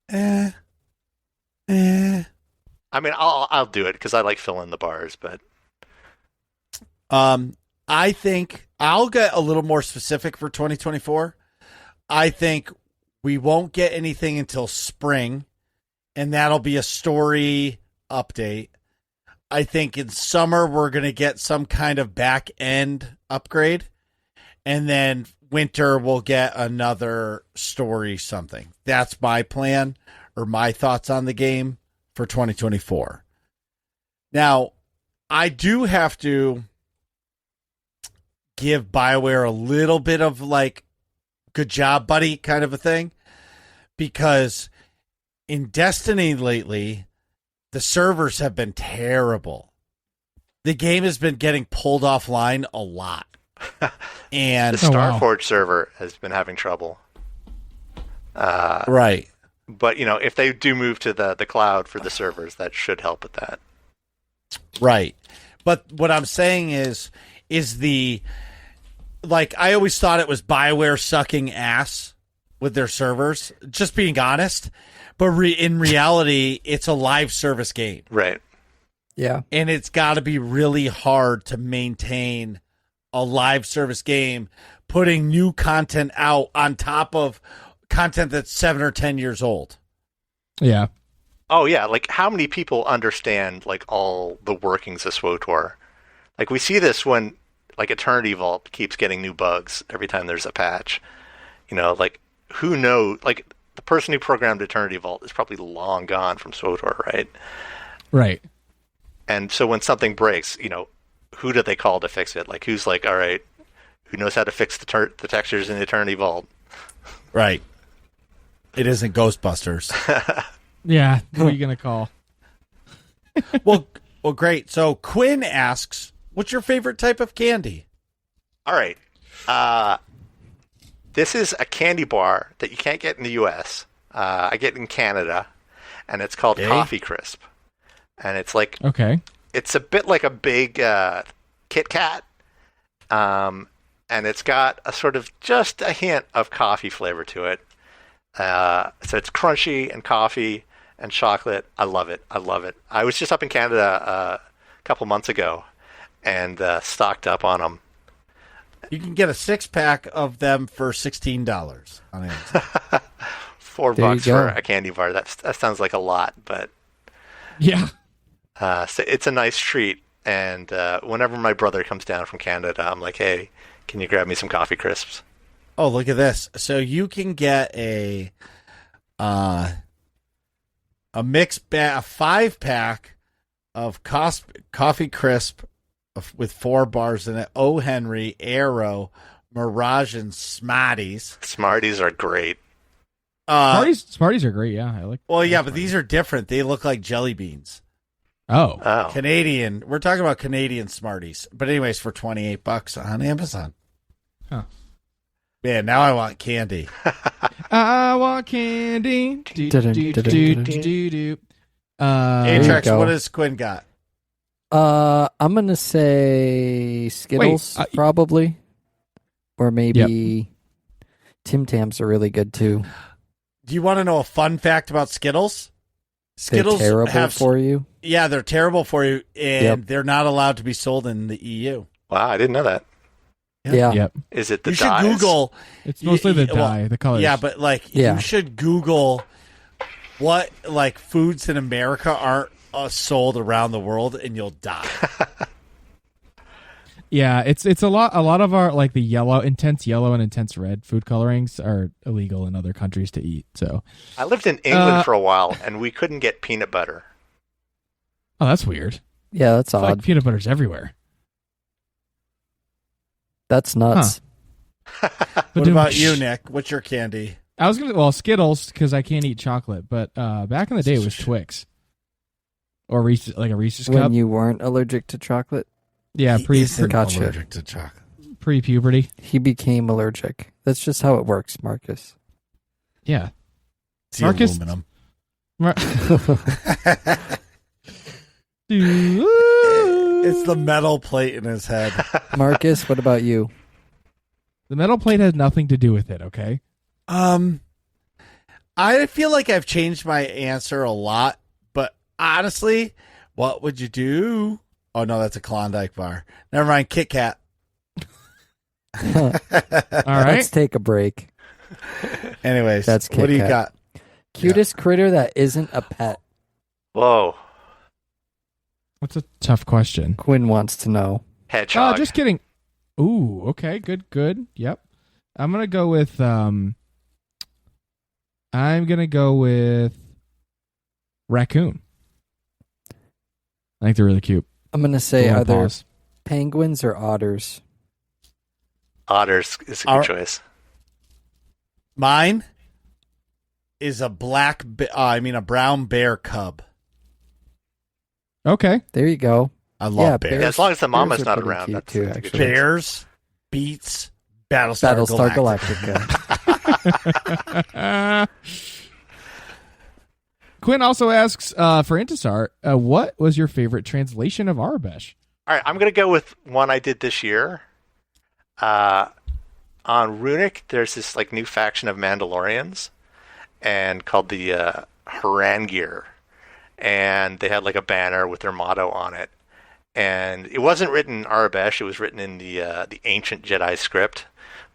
I mean, I'll do it because I like filling the bars, but I think I'll get a little more specific for 2024. I think we won't get anything until spring, and that'll be a story update. I think in summer we're going to get some kind of back end upgrade, and then winter we'll get another story something. That's my plan or my thoughts on the game for 2024. Now, I do have to give BioWare a little bit of like, good job, buddy, kind of a thing, because in Destiny lately, the servers have been terrible. The game has been getting pulled offline a lot. And the Starforge server has been having trouble. Right. But, if they do move to the cloud for the servers, that should help with that. Right. But what I'm saying is I always thought it was BioWare sucking ass with their servers, just being honest. But in reality, it's a live service game. Right. Yeah. And it's got to be really hard to maintain a live service game, putting new content out on top of content that's 7 or 10 years old. Yeah. Oh yeah, like how many people understand like all the workings of SWTOR? Like we see this when like Eternity Vault keeps getting new bugs every time there's a patch. You know, like who knows? Like the person who programmed Eternity Vault is probably long gone from SWTOR, right? Right. And so when something breaks, you know, who do they call to fix it? Like who's like, all right, who knows how to fix the textures in Eternity Vault? Right. It isn't Ghostbusters. Yeah. Who are you going to call? well, great. So Quinn asks, what's your favorite type of candy? All right. This is a candy bar that you can't get in the U.S. I get it in Canada, and it's called Coffee Crisp. And it's like, it's a bit like a big Kit Kat, and it's got a sort of just a hint of coffee flavor to it. So it's crunchy and coffee and chocolate. I love it. I was just up in Canada a couple months ago and stocked up on them. You can get a 6-pack of them for $16 on Amazon. $4 for a candy bar. That sounds like a lot, but yeah. So it's a nice treat. And whenever my brother comes down from Canada, I'm like, hey, can you grab me some coffee crisps? Oh, look at this. So you can get a mixed a 5-pack of coffee crisp with 4 bars in it. O. Henry, Arrow, Mirage, and Smarties. Smarties are great. Smarties are great. Yeah, I like. Well, yeah, but these are different. They look like jelly beans. Oh. Canadian. We're talking about Canadian Smarties. But anyways, for $28 on Amazon. Huh. Man, now I want candy. I want candy. Atrax, what has Quinn got? I'm gonna say Skittles, probably, or maybe Tim Tams are really good too. Do you want to know a fun fact about Skittles? Skittles they're terrible for you. Yeah, they're terrible for you, and they're not allowed to be sold in the EU. Wow, I didn't know that. Yeah. Yep. Is it the you dyes? should Google. It's mostly the dye, the colors. Yeah, but you should Google what foods in America aren't sold around the world, and you'll die. Yeah, it's a lot of our the intense yellow and intense red food colorings are illegal in other countries to eat. So I lived in England for a while, and we couldn't get peanut butter. Oh, that's weird. Yeah, that's odd. Like peanut butter's everywhere. That's nuts. Huh. What about you, Nick? What's your candy? I was Skittles because I can't eat chocolate, but back in the day it was Twix or Reese's, like a Reese's cup. When you weren't allergic to chocolate. Yeah, allergic to chocolate. Pre-puberty. He became allergic. That's just how it works, Marcus. Yeah, it's Marcus. Aluminum. It's the metal plate in his head. Marcus, what about you? The metal plate has nothing to do with it, okay? I feel like I've changed my answer a lot, but honestly, what would you do? Oh, no, that's a Klondike bar. Never mind, Kit Kat. All right. Let's take a break. Anyways, that's Kit what do you Kat. got? Cutest critter that isn't a pet. Whoa. That's a tough question. Quinn wants to know. Hedgehog. Oh, just kidding. Ooh, okay, good. Yep. I'm gonna go with raccoon. I think they're really cute. I'm gonna say Little either paws. penguins or otters. Otters is a good choice. Mine is a brown bear cub. Okay. There you go. I love bears. Yeah, as long as the mama's bears are not pretty around, cute that's too, a good actually. choice. Bears beats Battlestar Galactica. Quinn also asks for Intisar, what was your favorite translation of Aurebesh? All right, I'm going to go with one I did this year. On Runic, there's this new faction of Mandalorians, and called the Harangir. and they had like a banner with their motto on it. And it wasn't written in Aurebesh; it was written in the ancient Jedi script,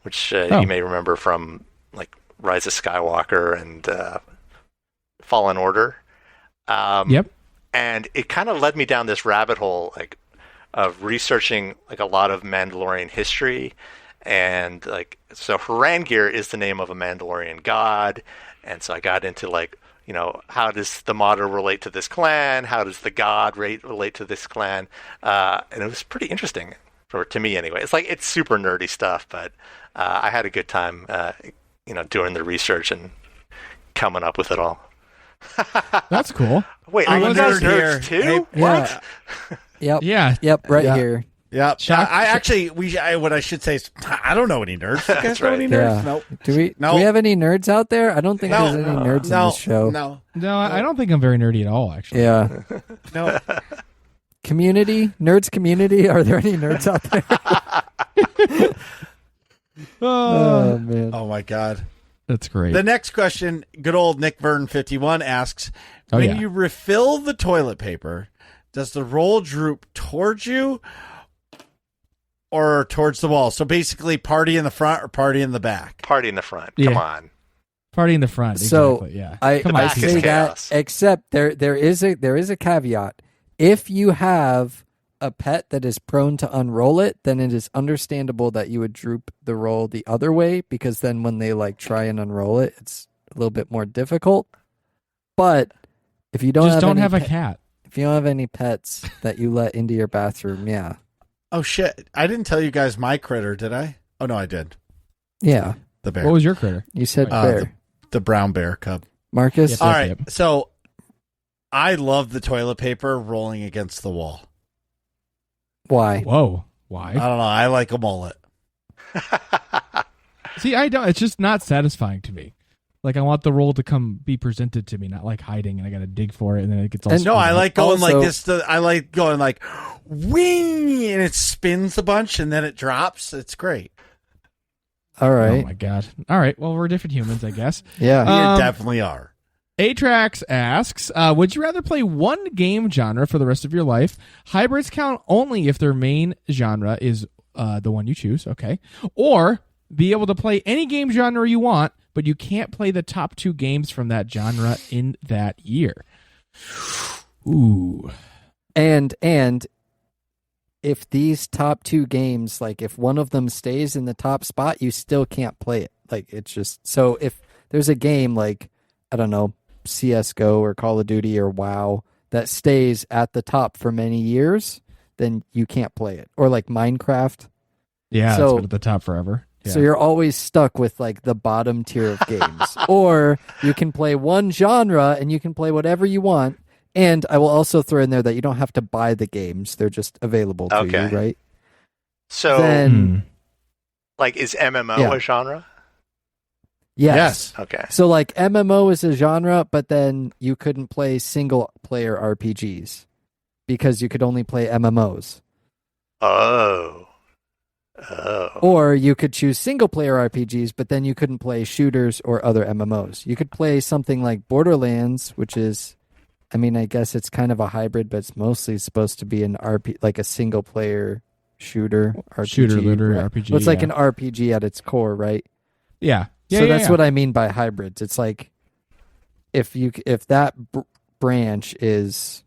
which you may remember from like Rise of Skywalker and Fallen Order. Yep. And it kind of led me down this rabbit hole, like of researching like a lot of Mandalorian history, and like so Harangir is the name of a Mandalorian god, and so I got into like, you know, how does the motto relate to this clan? How does the god relate to this clan? And it was pretty interesting to me anyway. It's super nerdy stuff, but I had a good time, doing the research and coming up with it all. That's cool. Wait, I'm are a you guys nerd here. nerds too? Hey, What? Yep. Yeah. Yep. Right Yeah. here. Yeah, Shock- what I should say is I don't know any nerds. You guys That's know right. any nerds? Yeah. Nope. Do we No. have any nerds out there? I don't think No. there's any nerds in No. this show. No. No, I don't think I'm very nerdy at all, actually. Yeah. No. Community? Nerds community? Are there any nerds out there? Oh, man. Oh my God. That's great. The next question, good old Nick Vern 51 asks, Oh, when yeah. you refill the toilet paper, does the roll droop towards you or towards the wall? So basically party in the front or party in the back? Party in the front. Yeah. Come on. Party in the front. So Exactly. Yeah. I Come on, back is say Steve. chaos. that, except there is a caveat. If you have a pet that is prone to unroll it, then it is understandable that you would droop the roll the other way, because then when they like try and unroll it, it's a little bit more difficult. But if you don't Just don't any have a pet- cat. if you don't have any pets that you let into your bathroom, yeah, Oh shit. I didn't tell you guys my critter, did I? Oh no, I did. yeah, The bear. What was your critter? you said Uh, bear, the brown bear cub. Marcus. Yep. All right. yep. So I love the toilet paper rolling against the wall. Why? Whoa. I Why? don't know. I like a mullet. See, I don't. It's just not satisfying to me. Like, I want the roll to be presented to me, not like hiding and I got to dig for it and then it gets all And- screwed No, I up. like going Also- like this. I like going like wing, and it spins a bunch and then it drops. It's great. All Oh, right. my God. All right. Well, we're different humans, I guess. Yeah. You definitely are. Atrax asks, would you rather play one game genre for the rest of your life? Hybrids count only if their main genre is the one you choose, okay? Or be able to play any game genre you want, but you can't play the top 2 games from that genre in that year. Ooh. And if these top 2 games, like if one of them stays in the top spot, you still can't play it. Like it's just, so if there's a game like, I don't know, CSGO or Call of Duty or WoW that stays at the top for many years, then you can't play it. Or like Minecraft. Yeah, So- it's been at the top forever. Yeah. So you're always stuck with like the bottom tier of games. Or you can play one genre and you can play whatever you want. And I will also throw in there that you don't have to buy the games. They're just available to Okay. you, right? So, Then like, is MMO Yeah. a genre? yes. Okay. So like MMO is a genre, but then you couldn't play single player RPGs because you could only play MMOs. Oh. Or you could choose single player RPGs, but then you couldn't play shooters or other MMOs. You could play something like Borderlands, which is, I mean, I guess it's kind of a hybrid, but it's mostly supposed to be an like a single player shooter RPG. Shooter, looter, right? RPG, Well, it's like yeah. an RPG at its core, right? Yeah. So that's what I mean by hybrids. It's like if that branch is,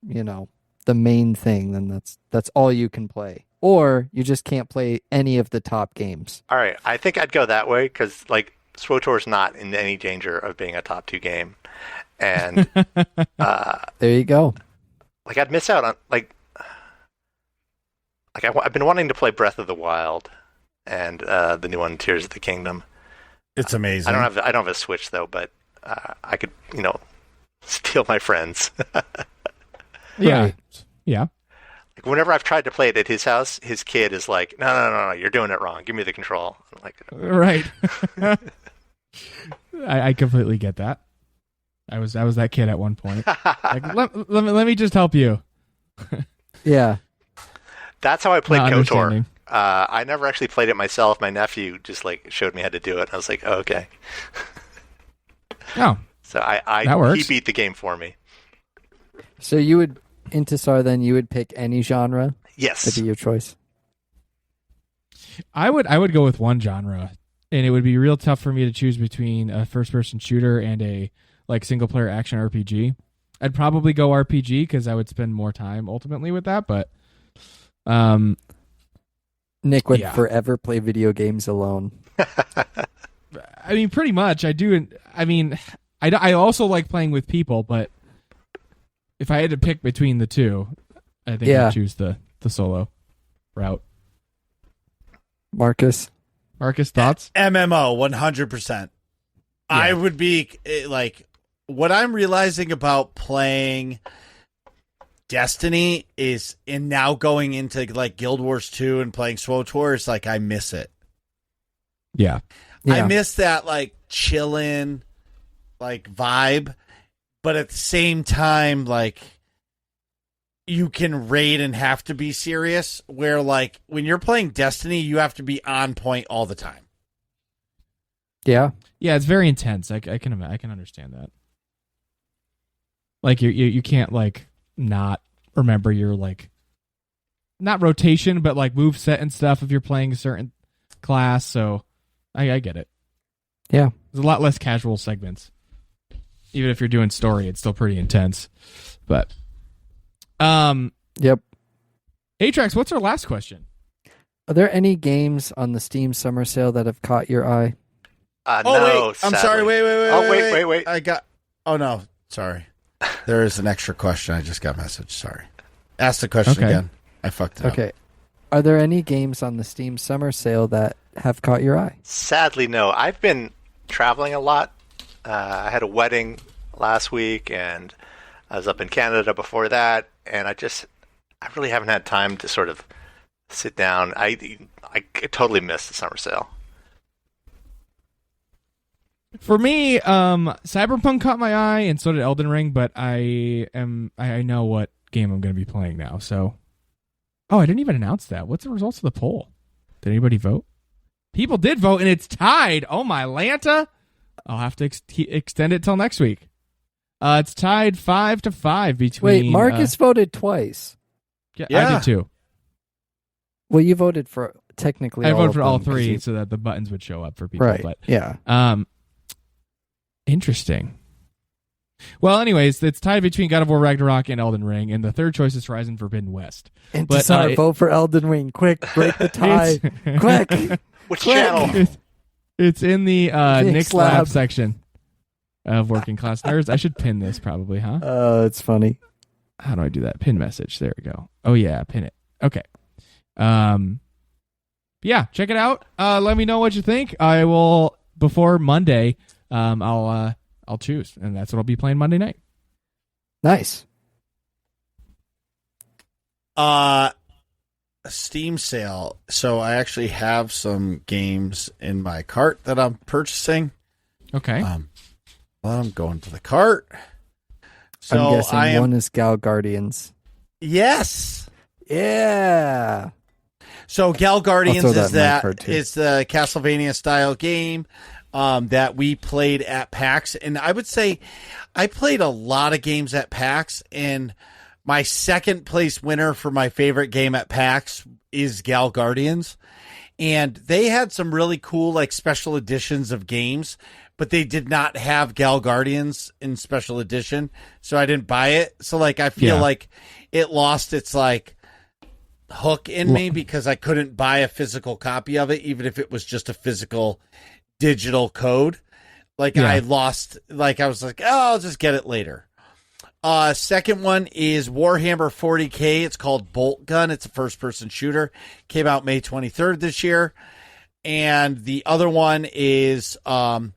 the main thing, then that's all you can play. Or you just can't play any of the top games. All right. I think I'd go that way because, like, SWTOR is not in any danger of being a top 2 game. And, There you go. like, I'd miss out on, I've been wanting to play Breath of the Wild and the new one, Tears of the Kingdom. It's amazing. I don't have a Switch, though, but I could, steal my friends. Yeah. Right. Yeah. Like, whenever I've tried to play it at his house, his kid is like, no, you're doing it wrong. Give me the control. I'm like, Right. I completely get that. I was that kid at one point. Like, let me just help you. Yeah. that's how I played Not KOTOR. understanding. I never actually played it myself. My nephew just showed me how to do it. I was like, oh, okay. Oh, So That works. he beat the game for me. So you would, Intisar, then you would pick any genre Yes. to be your choice? I would go with one genre, and it would be real tough for me to choose between a first-person shooter and a single-player action RPG. I'd probably go RPG because I would spend more time ultimately with that. But Nick would Yeah. forever play video games alone. I mean, pretty much. I do. I mean, I also like playing with people, but if I had to pick between the two, I think Yeah. I'd choose the solo route. Marcus? Marcus, thoughts? MMO, 100%. I would be like, what I'm realizing about playing Destiny is, and now going into like Guild Wars 2 and playing SWTOR, is like, I miss it. Yeah. I miss that like chillin' like vibe, but at the same time, like you can raid and have to be serious. Where like when you're playing Destiny, you have to be on point all the time. Yeah. Yeah, it's very intense. I can understand that. Like you can't like not remember your like not rotation, but like move set and stuff if you're playing a certain class. So I get it. Yeah. There's a lot less casual segments. Even if you're doing story, it's still pretty intense. But Yep. Atrax, what's our last question? Are there any games on the Steam summer sale that have caught your eye? No, wait, I'm sadly. sorry. Wait. Oh, wait. I got. Oh no, sorry. There is an extra question. I just got a message. Sorry. Ask the question Okay. again. I fucked it up. Okay. Are there any games on the Steam summer sale that have caught your eye? Sadly, no. I've been traveling a lot. I had a wedding last week, and I was up in Canada before that, and I really haven't had time to sort of sit down. I totally missed the summer sale. For me, Cyberpunk caught my eye, and so did Elden Ring. But I know what game I'm going to be playing now. So, I didn't even announce that. What's the results of the poll? Did anybody vote? People did vote, and it's tied. Oh my Lanta! I'll have to extend it till next week. It's tied 5-5 between. Wait, Marcus voted twice. I Yeah. did too. Well, you voted for technically I all voted of for all them, 'cause three you- so that the buttons would show up for people. Right. But Yeah. interesting. Well, anyways, it's tied between God of War Ragnarok and Elden Ring, and the third choice is Horizon Forbidden West. Intisar, vote for Elden Ring. Quick, break the tie. Quick. Which Quick. channel? It's in the Nick's Lab. Lab section of Working Class Nerds. I should pin this probably, huh? Oh, it's funny. How do I do that? Pin message. There we go. Oh yeah, pin it. Okay. Yeah, check it out. Let me know what you think. I will before Monday. I'll choose, and that's what I'll be playing Monday night. Nice. Steam sale. So I actually have some games in my cart that I'm purchasing. Okay. Well, I'm going to the cart. So I'm guessing I am. one is Gal Guardians. Yes. Yeah. So Gal Guardians I'll throw is that in my cart, too. it's the Castlevania style game that we played at PAX, and I would say I played a lot of games at PAX, and my second place winner for my favorite game at PAX is Gal Guardians, and they had some really cool like special editions of games, but they did not have Gal Guardians in special edition, so I didn't buy it. So like I feel like it lost its like hook in me because I couldn't buy a physical copy of it, even if it was just a physical digital code. Like I lost, like I was like, oh, I'll just get it later. Second one is Warhammer 40K. It's called Bolt Gun. It's a first person shooter. Came out May 23rd this year. And the other one is the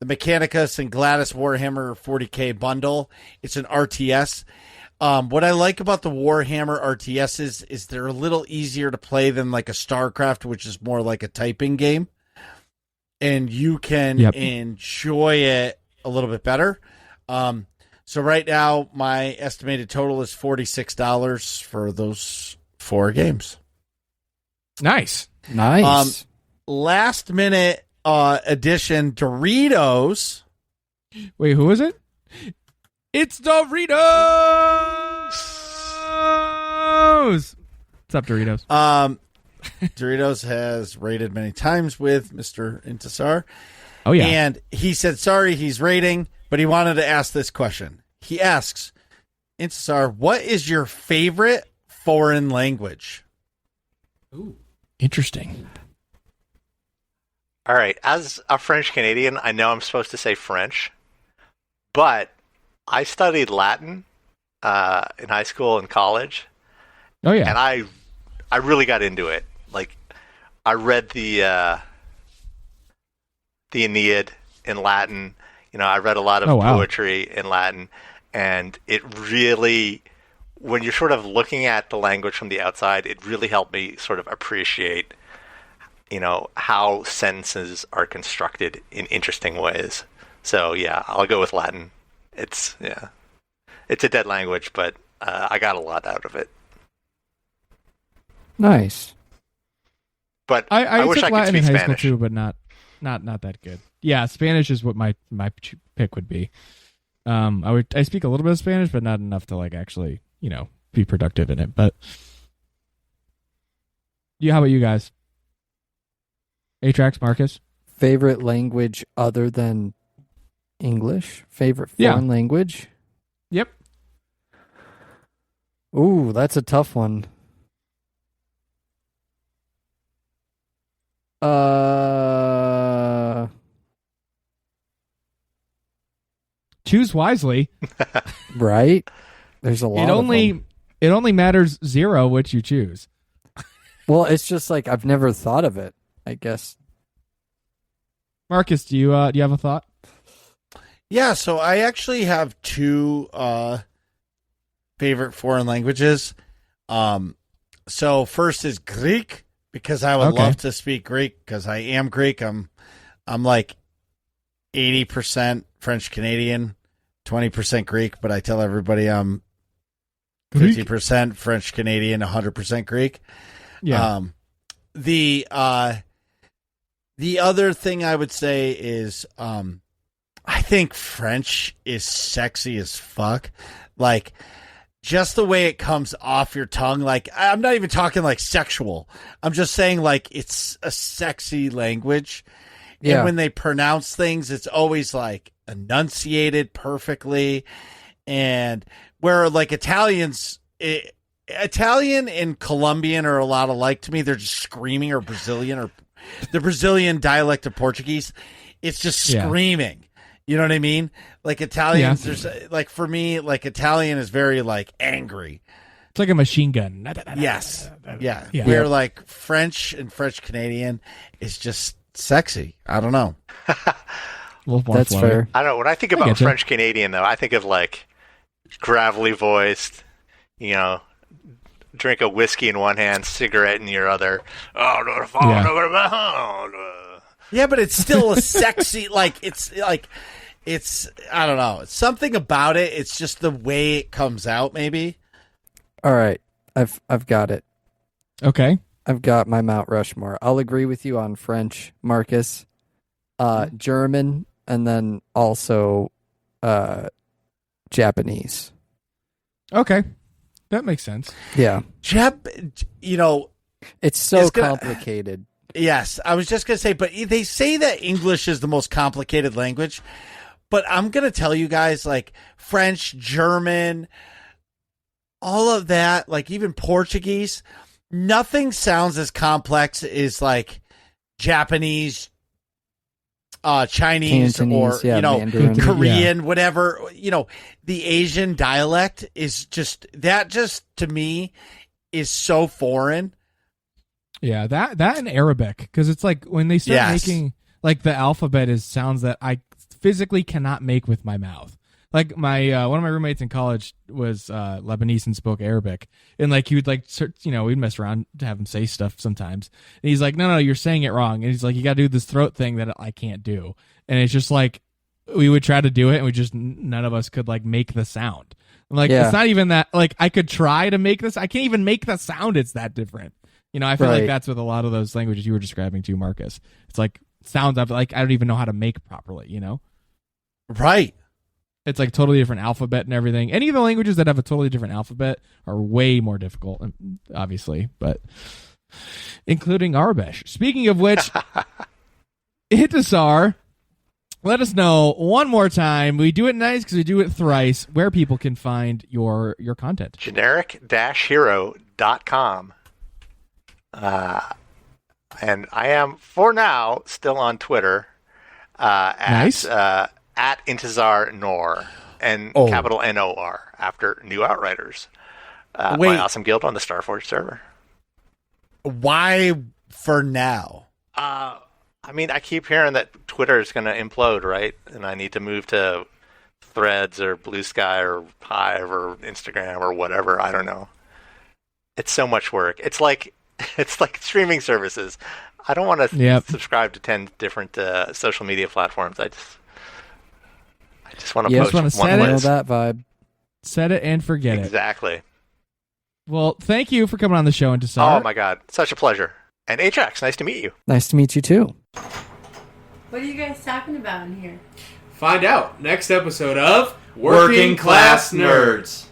Mechanicus and Gladys Warhammer 40K bundle. It's an RTS. What I like about the Warhammer RTS is they're a little easier to play than like a StarCraft, which is more like a typing game. And you can enjoy it a little bit better. So right now, my estimated total is $46 for those 4 games. Nice. Nice. Last minute addition, Doritos. Wait, who is it? It's Doritos. What's up, Doritos? Doritos has rated many times with Mr. Intisar. Oh yeah, and he said sorry he's rating, but he wanted to ask this question. He asks, Intisar, what is your favorite foreign language? Ooh, interesting. All right, as a French Canadian, I know I'm supposed to say French, but I studied Latin in high school and college. Oh yeah, and I really got into it. Like, I read the Aeneid in Latin. You know, I read a lot of poetry in Latin, and it really, when you're sort of looking at the language from the outside, it really helped me sort of appreciate, you know, how sentences are constructed in interesting ways. So yeah, I'll go with Latin. It's a dead language, but I got a lot out of it. Nice. But I wish took I could Latin speak in high Spanish. school too, but not that good. Yeah, Spanish is what my pick would be. I speak a little bit of Spanish, but not enough to like actually, you know, be productive in it. But yeah, how about you guys? Atrax, Marcus? Favorite language other than English? Favorite foreign language? Yep. Ooh, that's a tough one. Choose wisely. Right? There's a lot It only matters 0 which you choose. Well, it's just like I've never thought of it, I guess. Marcus, do you have a thought? Yeah, so I actually have two favorite foreign languages. So first is Greek, because I would love to speak Greek, because I am Greek. I'm like 80% French Canadian, 20% Greek, but I tell everybody I'm 50% French Canadian, 100% Greek. Yeah. The other thing I would say is I think French is sexy as fuck. Like, just the way it comes off your tongue. Like, I'm not even talking like sexual. I'm just saying like it's a sexy language. Yeah. And when they pronounce things, it's always like enunciated perfectly. And where like Italian and Colombian are a lot alike to me. They're just screaming, or Brazilian, or the Brazilian dialect of Portuguese. It's just screaming. You know what I mean? Like Italians, there's like, for me, like Italian is very like angry. It's like a machine gun. Yes. Yeah. Where like French and French Canadian is just sexy. I don't know. That's fair. I don't know. When I think about French Canadian, though, I think of like gravelly voiced, you know, drink a whiskey in one hand, cigarette in your other. Yeah, but it's still a sexy, it's I don't know. It's something about it. It's just the way it comes out, maybe. All right. I've got it. Okay. I've got my Mount Rushmore. I'll agree with you on French, Marcus. German, and then also Japanese. Okay. That makes sense. Yeah. It's so complicated. Yes, I was just going to say, but they say that English is the most complicated language, but I'm going to tell you guys, like, French, German, all of that, like, even Portuguese, nothing sounds as complex as, like, Japanese, Chinese, Cantonese, or, Mandarin. Korean, whatever. The Asian dialect is just, to me, is so foreign. Yeah, that and Arabic, because it's like when they start making like the alphabet is sounds that I physically cannot make with my mouth. Like my one of my roommates in college was Lebanese and spoke Arabic, and like he would we'd mess around to have him say stuff sometimes, and he's like, no, you're saying it wrong, and he's like, you got to do this throat thing that I can't do, and it's just like we would try to do it, and we just none of us could like make the sound. Like it's not even that like I could try to make this, I can't even make the sound. It's that different. I feel like that's with a lot of those languages you were describing too, Marcus. It's like sounds like I don't even know how to make properly, Right. It's like totally different alphabet and everything. Any of the languages that have a totally different alphabet are way more difficult, obviously, but including Aurebesh. Speaking of which, Intisar, let us know one more time. We do it nice because we do it thrice, where people can find your content. Generic-hero.com. And I am, for now, still on Twitter Nice. at Intisar Nor, and capital N-O-R, after New Outriders. Wait. My awesome guild on the Starforge server. Why for now? I mean, I keep hearing that Twitter is going to implode, right? And I need to move to Threads or Blue Sky or Hive or Instagram or whatever. I don't know. It's so much work. It's like streaming services. I don't want to subscribe to 10 different social media platforms. I just want to post one place. That vibe. Set it and forget it. Exactly. Well, thank you for coming on the show, Intisar. Oh my God, such a pleasure. And Ajax, nice to meet you. Nice to meet you too. What are you guys talking about in here? Find out next episode of Working Class Nerds.